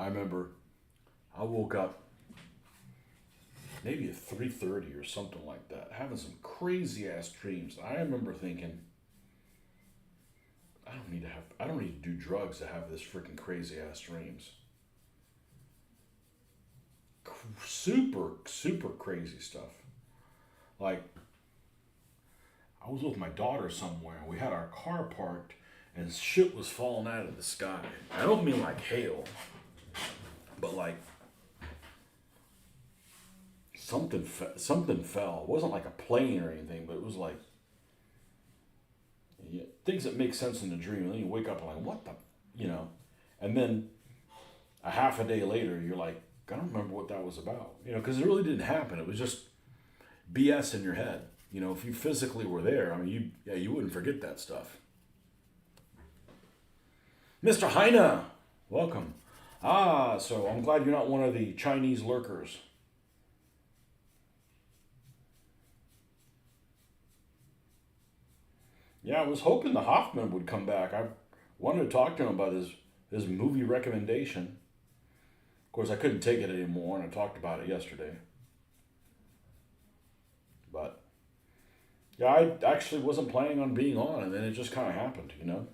remember I woke up maybe at 3:30 or something like that, having some crazy ass dreams. I remember thinking, I don't need to do drugs to have this freaking crazy ass dreams. Super, super crazy stuff. Like, I was with my daughter somewhere, and we had our car parked, and shit was falling out of the sky. I don't mean like hail, but like something fell. It wasn't like a plane or anything, but it was like, yeah, things that make sense in the dream. And then you wake up and like, what the, you know? And then a half a day later, you're like, I don't remember what that was about. You know, because it really didn't happen. It was just BS in your head. You know, if you physically were there, I mean, you wouldn't forget that stuff. Mr. Heine, welcome. So I'm glad you're not one of the Chinese lurkers. Yeah, I was hoping the Hoffman would come back. I wanted to talk to him about his movie recommendation. Of course, I couldn't take it anymore, and I talked about it yesterday. But yeah, I actually wasn't planning on being on, and then it just kind of happened, you know?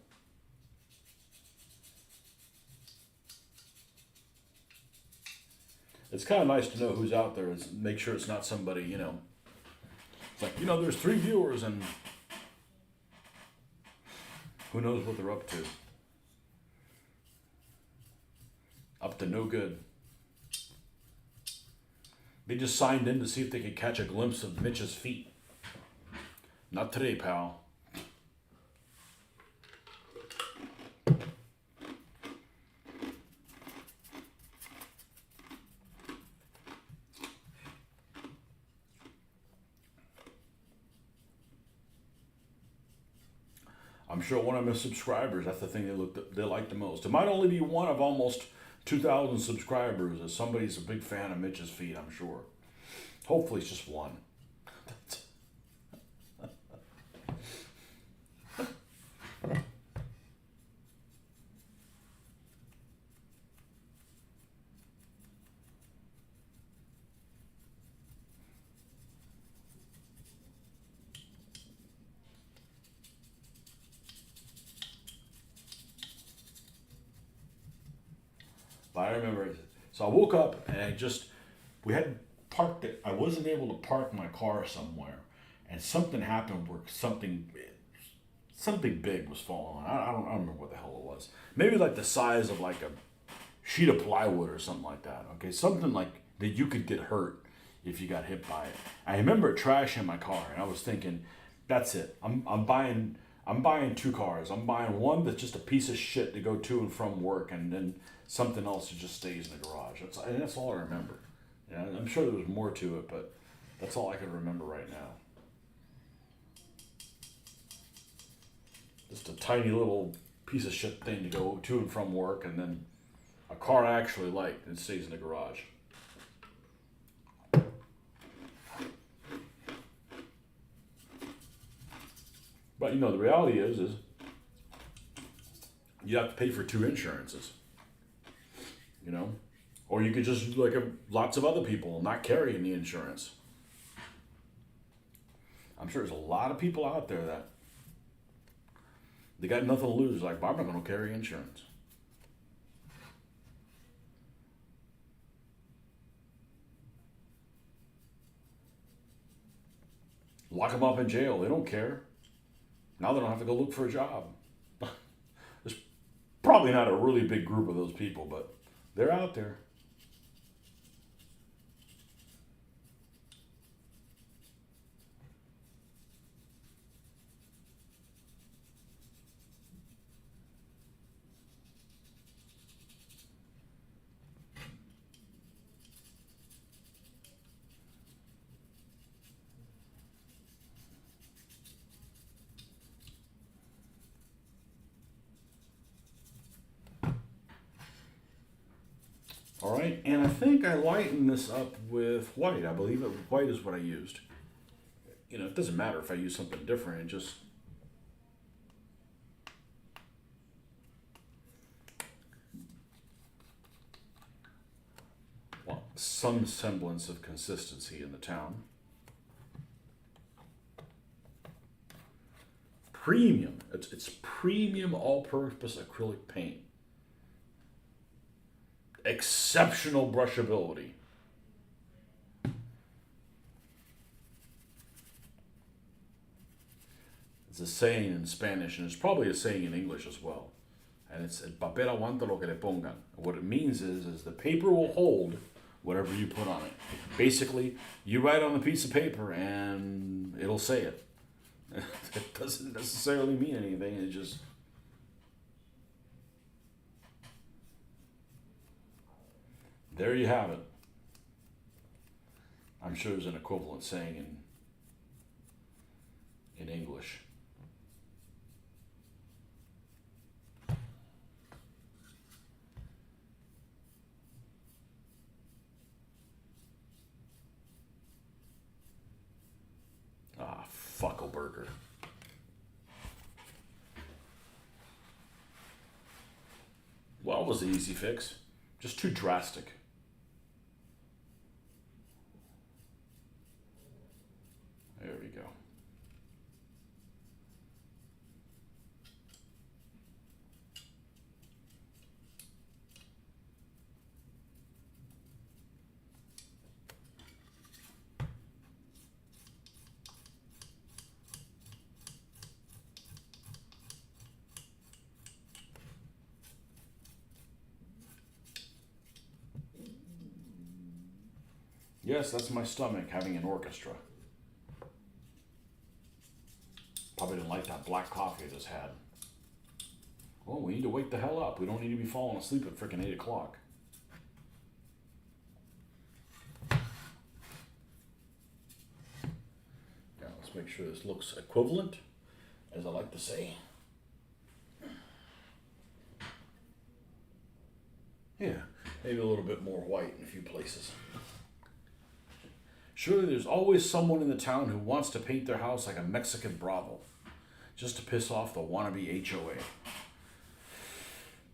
It's kind of nice to know who's out there. It's make sure it's not somebody, you know. It's like, there's 3 viewers, and who knows what they're up to. Up to no good. They just signed in to see if they could catch a glimpse of Mitch's feet. Not today, pal. I'm sure one of my subscribers, that's the thing they like the most. It might only be one of almost 2,000 subscribers, as somebody's a big fan of Mitch's feet, I'm sure. Hopefully it's just one. But I remember, so I woke up and we had parked it. I wasn't able to park my car somewhere, and something happened where something big was falling on. I don't remember what the hell it was. Maybe like the size of like a sheet of plywood or something like that. Okay, something like that you could get hurt if you got hit by it. I remember trashing my car, and I was thinking, that's it. I'm buying 2 cars. I'm buying one that's just a piece of shit to go to and from work, and then something else that just stays in the garage. That's all I remember. Yeah, I'm sure there was more to it, but that's all I can remember right now. Just a tiny little piece of shit thing to go to and from work, and then a car I actually like and stays in the garage. But the reality is you have to pay for 2 insurances. Or you could just do like lots of other people and not carry any insurance. I'm sure there's a lot of people out there that they got nothing to lose. Like, I'm not going to carry insurance. Lock them up in jail. They don't care. Now they don't have to go look for a job. There's probably not a really big group of those people, but they're out there. All right, and I think I lightened this up with white. I believe white is what I used. It doesn't matter if I use something different. It just some semblance of consistency in the town. Premium. It's premium all-purpose acrylic paint. Exceptional brushability. It's a saying in Spanish, and it's probably a saying in English as well. And it's el papel aguanta lo que le pongan. What it means is the paper will hold whatever you put on it. Basically, you write on a piece of paper and it'll say it. It doesn't necessarily mean anything. It just... There you have it. I'm sure there's an equivalent saying in English. Ah, fuckleburger. Well, it was an easy fix. Just too drastic. There we go. Yes, that's my stomach having an orchestra. Probably didn't like that black coffee I just had. Well, we need to wake the hell up. We don't need to be falling asleep at frickin' 8 o'clock. Yeah, let's make sure this looks equivalent, as I like to say. Yeah, maybe a little bit more white in a few places. Surely there's always someone in the town who wants to paint their house like a Mexican brothel, just to piss off the wannabe HOA.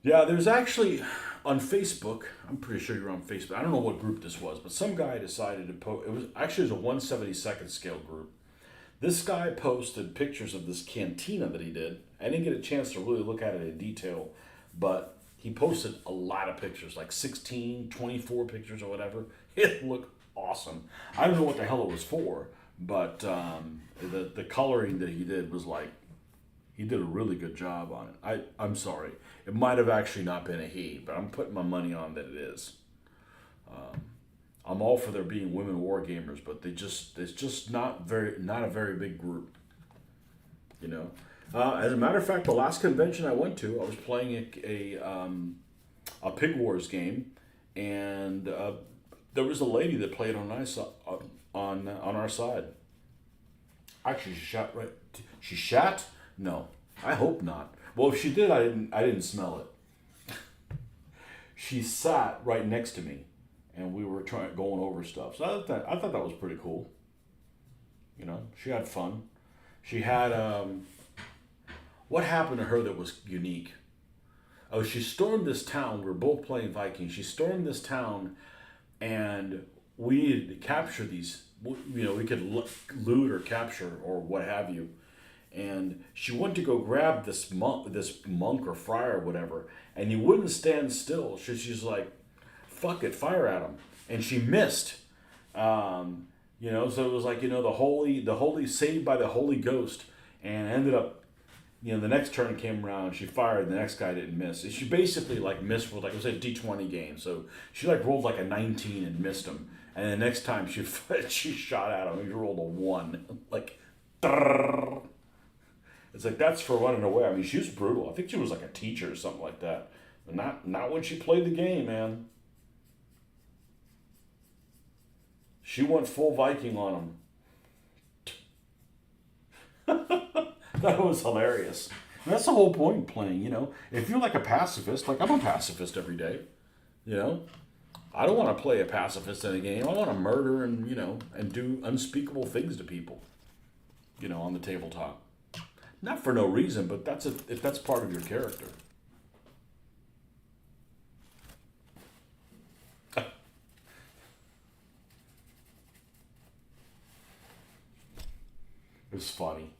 Yeah, there's actually, on Facebook, I'm pretty sure you're on Facebook, I don't know what group this was, but some guy decided to post, it was a 1/72nd scale group. This guy posted pictures of this cantina that he did. I didn't get a chance to really look at it in detail, but he posted a lot of pictures, like 16, 24 pictures or whatever. It looked awesome. I don't know what the hell it was for, but the coloring that he did was like, he did a really good job on it. I'm sorry. It might have actually not been a he, but I'm putting my money on that it is. I'm all for there being women war gamers, but it's just not a very big group. You know. As a matter of fact, the last convention I went to, I was playing a Pig Wars game, and there was a lady that played on our side. Actually, she shot right. She shot? No, I hope not. Well, if she did, I didn't smell it. She sat right next to me, and we were going over stuff. So I thought that was pretty cool. You know, she had fun. She had what happened to her that was unique? Oh, she stormed this town. We were both playing Vikings. She stormed this town, and we had to capture these. You know, we could loot or capture or what have you. And she went to go grab this monk or friar or whatever, and he wouldn't stand still. She's like, "Fuck it, fire at him," and she missed. You know, so it was like, you know, the holy saved by the Holy Ghost, and ended up, you know, the next turn came around, she fired, and the next guy didn't miss. She basically like missed with, like, it was a D20 game, so she like rolled like a 19 and missed him, and the next time she shot at him, he rolled a 1, like. Drrr. It's like, that's for running away. I mean, she was brutal. I think she was like a teacher or something like that. But not when she played the game, man. She went full Viking on him. That was hilarious. And that's the whole point of playing, you know. If you're like a pacifist, like I'm a pacifist every day, you know. I don't want to play a pacifist in a game. I want to murder and, you know, and do unspeakable things to people, you know, on the tabletop. Not for no reason, but if that's part of your character. It's funny.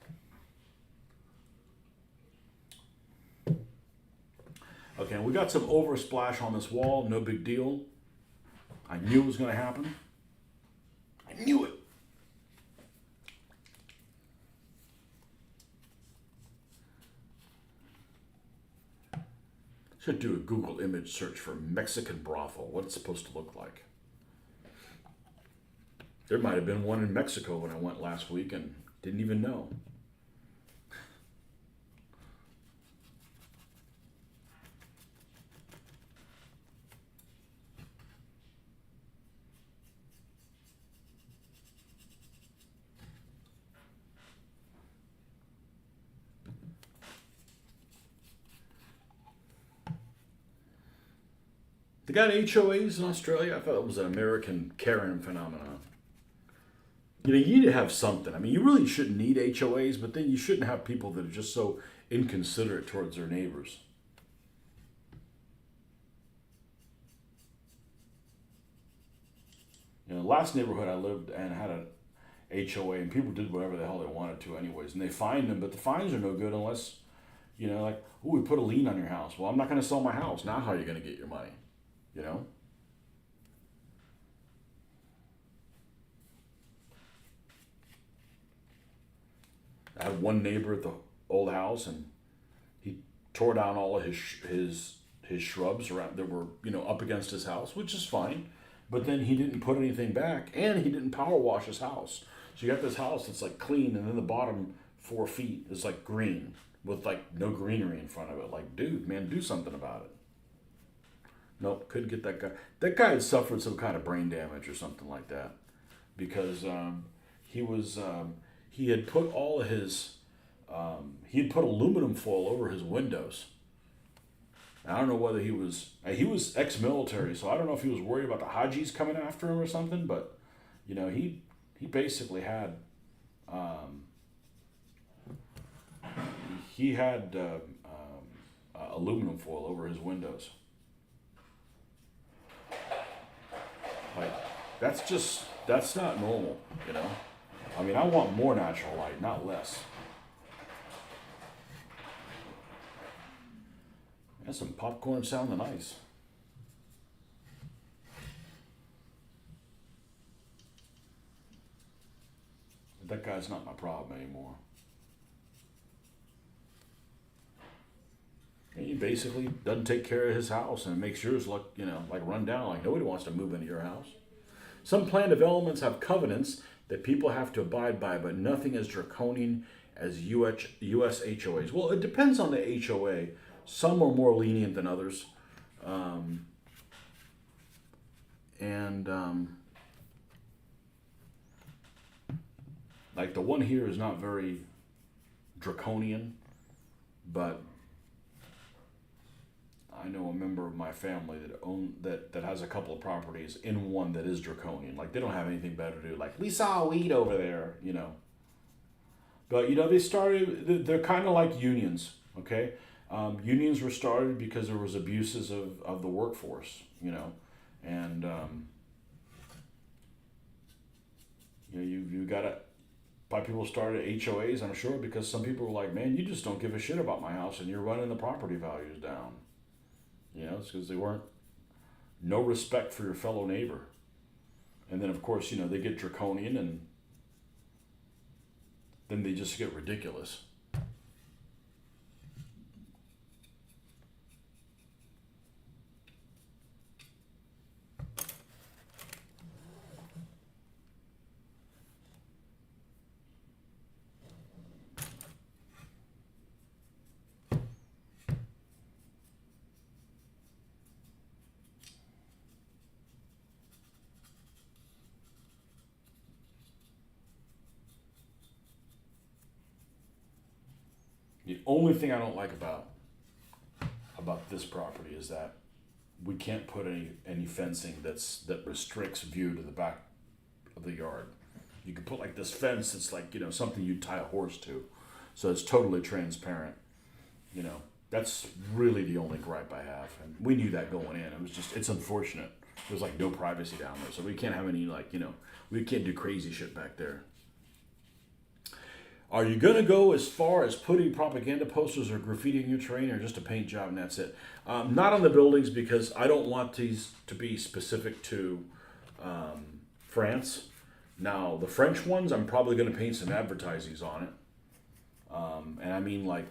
Okay, we got some oversplash on this wall. No big deal. I knew it was going to happen. I knew it. Should do a Google image search for Mexican brothel. What it's supposed to look like. There might have been one in Mexico when I went last week and didn't even know. They got HOAs in Australia. I thought it was an American Karen phenomenon. You know, you need to have something. I mean, you really shouldn't need HOAs, but then you shouldn't have people that are just so inconsiderate towards their neighbors. You know, the last neighborhood I lived and had a HOA, and people did whatever the hell they wanted to, anyways, and they fined them, but the fines are no good unless, you know, like, oh, we put a lien on your house. Well, I'm not going to sell my house. Now, how are you going to get your money? You know? I had one neighbor at the old house, and he tore down all of his shrubs around that were, you know, up against his house, which is fine. But then he didn't put anything back, and he didn't power wash his house. So you got this house that's like clean, and then the bottom 4 feet is like green with like no greenery in front of it. Like, dude, man, do something about it. Nope, couldn't get that guy. That guy had suffered some kind of brain damage or something like that, because he was he had put all of his he had put aluminum foil over his windows. I don't know whether he was ex-military, so I don't know if he was worried about the Hajis coming after him or something. But you know, he basically had he had aluminum foil over his windows. Like, that's not normal, you know? I mean, I want more natural light, not less. That's some popcorn sounding nice. That guy's not my problem anymore. And he basically doesn't take care of his house and makes yours look, you know, like run down. Like nobody wants to move into your house. Some planned developments have covenants that people have to abide by, but nothing as draconian as US HOAs. Well, it depends on the HOA. Some are more lenient than others. Like the one here is not very draconian, but I know a member of my family that has a couple of properties in one that is draconian. Like they don't have anything better to do. Like, we saw a weed over there, you know. But you know, they're kind of like unions, okay? Unions were started because there was abuses of the workforce, you know, and you know, you got to. Why people started HOAs, I'm sure, because some people were like, man, you just don't give a shit about my house, and you're running the property values down. You know, it's because they weren't no respect for your fellow neighbor. And then, of course, you know, they get draconian, and then they just get ridiculous. The only thing I don't like about this property is that we can't put any fencing that restricts view to the back of the yard. You could put like this fence that's like, you know, something you'd tie a horse to, so it's totally transparent. You know, that's really the only gripe I have, and we knew that going in. It's unfortunate. There's like no privacy down there, so we can't have any, like, you know, we can't do crazy shit back there. Are you going to go as far as putting propaganda posters or graffiti in your terrain, or just a paint job and that's it? Not on the buildings, because I don't want these to be specific to France. Now, the French ones, I'm probably going to paint some advertisings on it. And I mean, like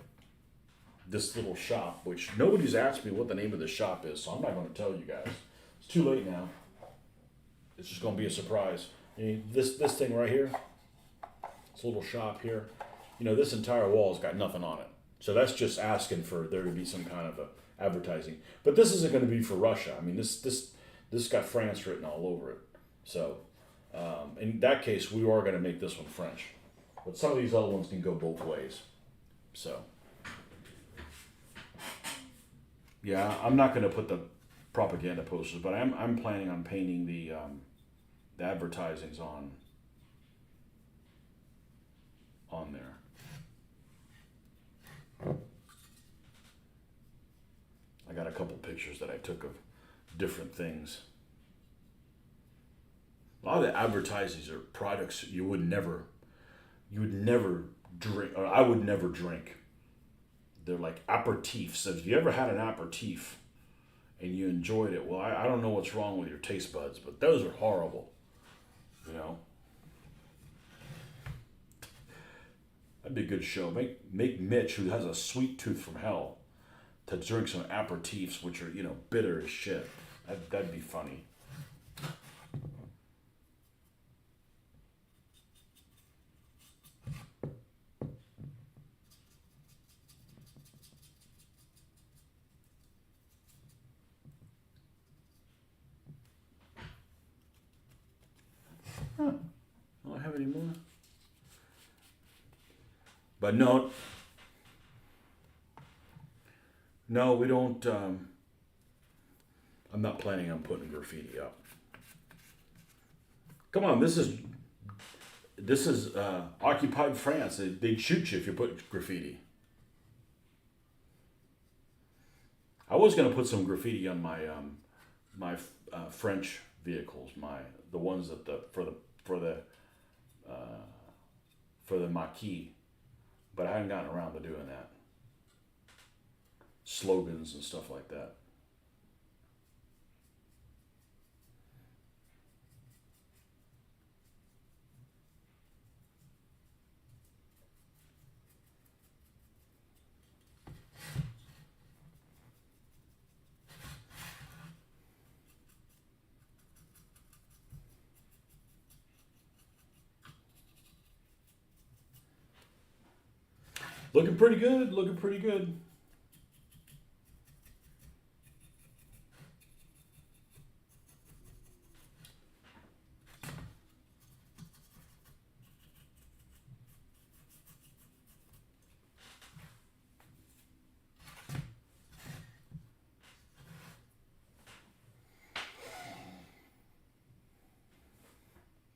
this little shop, which nobody's asked me what the name of the shop is, so I'm not going to tell you guys. It's too late now. It's just going to be a surprise. This thing right here, this little shop here, this entire wall's got nothing on it. So that's just asking for there to be some kind of a advertising. But this isn't going to be for Russia. I mean, this got France written all over it. So in that case, we are going to make this one French. But some of these other ones can go both ways. So, yeah, I'm not going to put the propaganda posters, but I'm planning on painting the advertisings on there. I got a couple pictures that I took of different things. A lot of the advertisements are products you would never drink, or I would never drink. They're like aperitifs. If you ever had an aperitif and you enjoyed it, well, I don't know what's wrong with your taste buds, but those are horrible. That'd be a good show. Make Mitch, who has a sweet tooth from hell, to drink some aperitifs, which are bitter as shit. That'd be funny. Huh. I don't have any more. But no, we don't. I'm not planning on putting graffiti up. Come on, this is occupied France. They'd shoot you if you put graffiti. I was gonna put some graffiti on my French vehicles, the ones that for the Maquis, but I haven't gotten around to doing that. Slogans and stuff like that. Looking pretty good.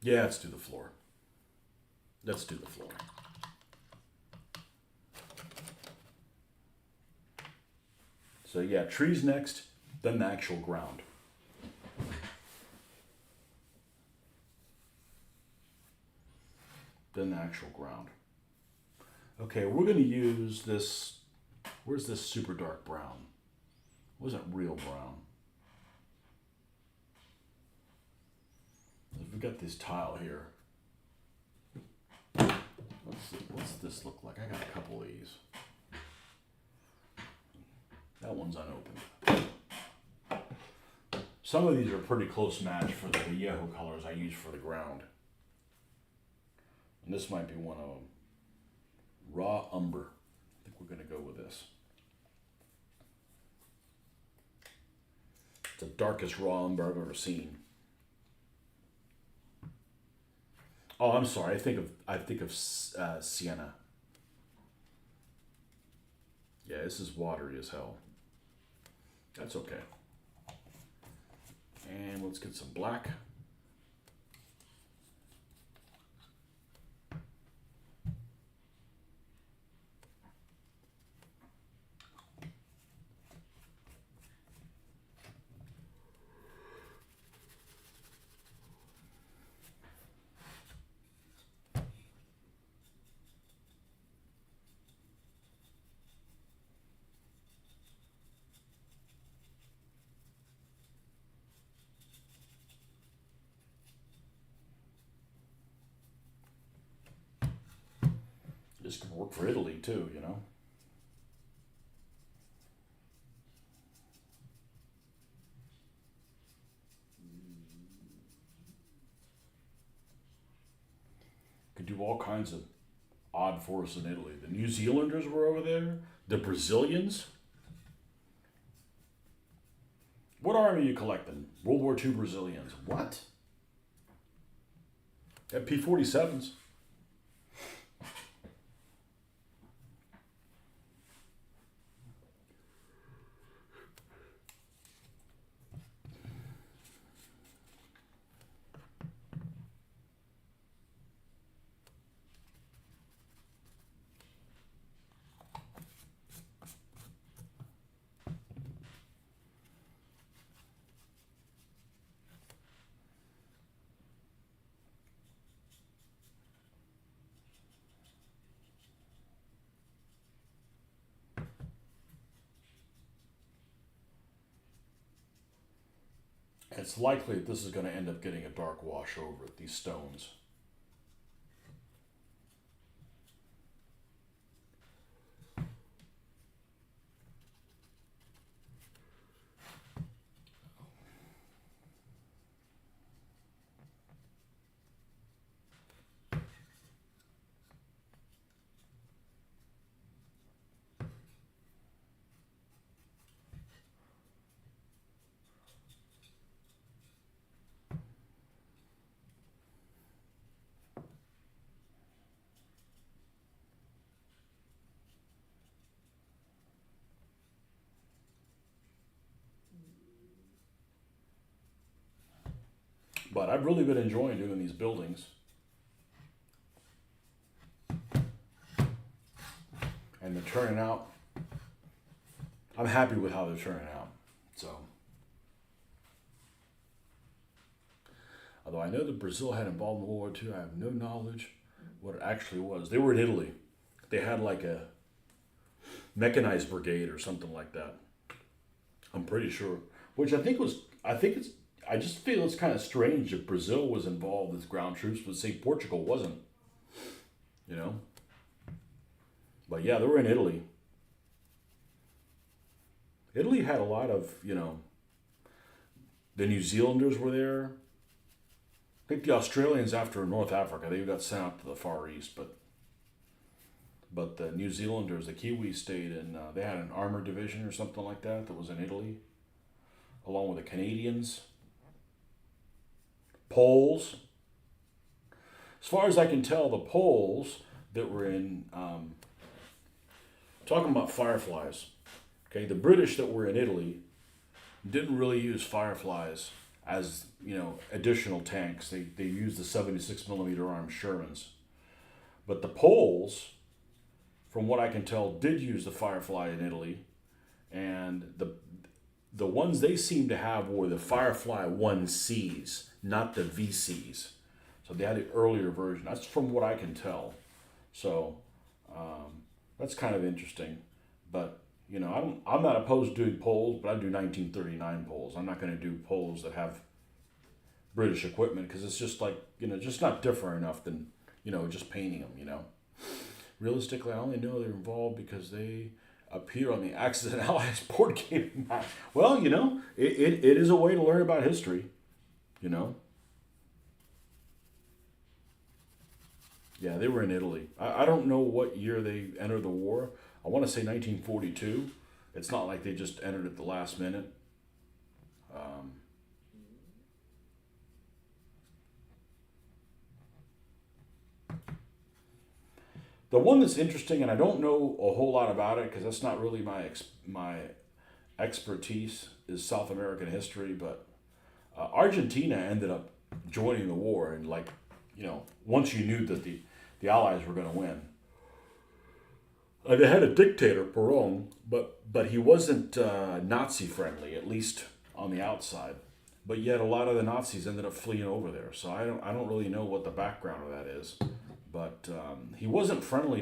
Yeah, let's do the floor. So yeah, trees next, then the actual ground. Okay, we're going to use this. Where's this super dark brown? Wasn't real brown. We've got this tile here. What's this look like? I got a couple of these. That one's unopened. Some of these are pretty close match for the Vallejo colors I use for the ground. And this might be one of them. Raw umber. I think we're going to go with this. It's the darkest raw umber I've ever seen. Oh, I'm sorry. I think of sienna. Yeah, this is watery as hell. That's okay. And let's get some black. This could work for Italy too, you know. Could do all kinds of odd force in Italy. The New Zealanders were over there. The Brazilians. What army are you collecting? World War II Brazilians. What? At P-47s. It's likely that this is going to end up getting a dark wash over it, these stones. But I've really been enjoying doing these buildings. And they're turning out. I'm happy with how they're turning out. So, although I know that Brazil had involved in World War II, I have no knowledge what it actually was. They were in Italy. They had like a mechanized brigade or something like that. I'm pretty sure. Which I just feel it's kind of strange if Brazil was involved with ground troops, but say Portugal wasn't, you know? But yeah, they were in Italy. Italy had a lot of, the New Zealanders were there. I think the Australians after North Africa, they got sent out to the Far East, but the New Zealanders, the Kiwis stayed in, they had an armored division or something like that that was in Italy, along with the Canadians. Poles. As far as I can tell, the Poles that were in, talking about Fireflies, okay, the British that were in Italy didn't really use Fireflies as, additional tanks. They used the 76 millimeter armed Shermans. But the Poles, from what I can tell, did use the Firefly in Italy, and the ones they seem to have were the Firefly 1Cs, not the VCs. So they had the earlier version. That's from what I can tell. So that's kind of interesting. But I'm not opposed to doing poles, but I do 1939 poles. I'm not going to do poles that have British equipment because it's just like just not different enough than just painting them. Realistically, I only know they're involved because they appear on the Axis and Allies board game map. Well, it is a way to learn about history. Yeah, they were in Italy. I don't know what year they entered the war. I want to say 1942. It's not like they just entered at the last minute. Um, the one that's interesting, and I don't know a whole lot about it because that's not really my expertise, is South American history. But Argentina ended up joining the war, and once you knew that the Allies were going to win. They had a dictator, Perón, but he wasn't Nazi friendly, at least on the outside. But yet, a lot of the Nazis ended up fleeing over there. So I don't really know what the background of that is. But he wasn't friendly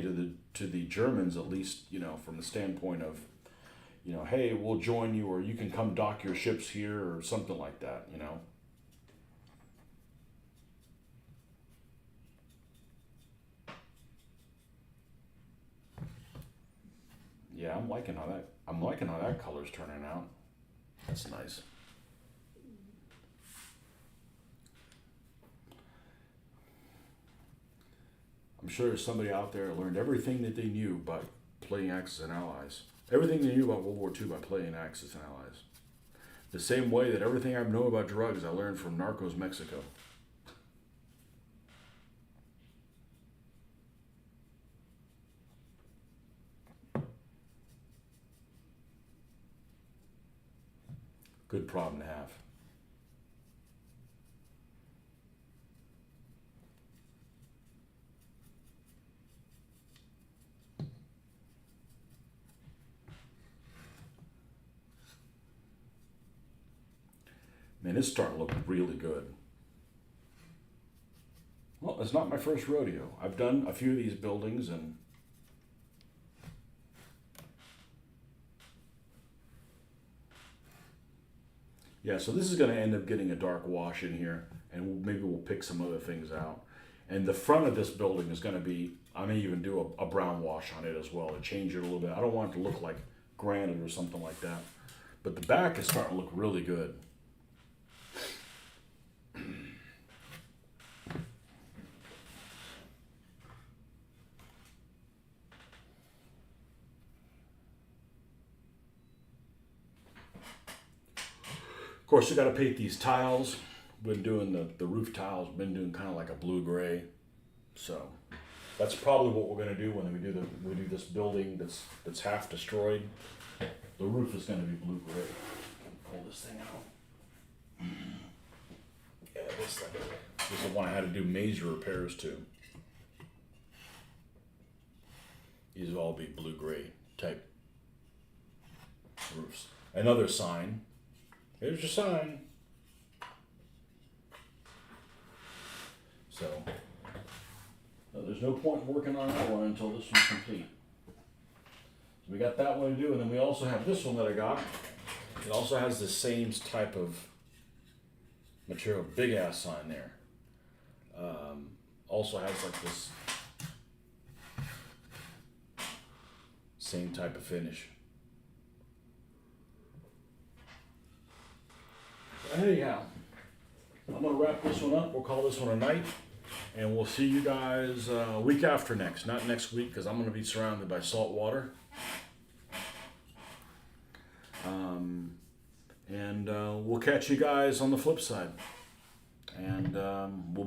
to the Germans, at least from the standpoint of hey, we'll join you, or you can come dock your ships here, or something like that. Yeah, I'm liking how that color's turning out. That's nice. I'm sure there's somebody out there that learned everything that they knew by playing Axis and Allies. Everything they knew about World War II by playing Axis and Allies. The same way that everything I know about drugs I learned from Narcos Mexico. Good problem to have. Man, it's starting to look really good. Well, it's not my first rodeo. I've done a few of these buildings and yeah, so this is going to end up getting a dark wash in here, and maybe we'll pick some other things out. And the front of this building is going to be, I may even do a brown wash on it as well to change it a little bit. I don't want it to look like granite or something like that. But the back is starting to look really good. Of course, you got to paint these tiles. Been doing the roof tiles. Been doing kind of like a blue gray. So that's probably what we're going to do when we do this building that's half destroyed. The roof is going to be blue gray. Pull this thing out. Yeah, this is the one I had to do major repairs to. These will all be blue gray type roofs. Another sign. Here's your sign. So there's no point in working on that one until this one's complete. So we got that one to do, and then we also have this one that I got. It also has the same type of material, big ass sign there. Also has like this same type of finish. Anyhow, I'm gonna wrap this one up. We'll call this one a night, and we'll see you guys a week after next. Not next week, because I'm gonna be surrounded by salt water. And we'll catch you guys on the flip side. And we'll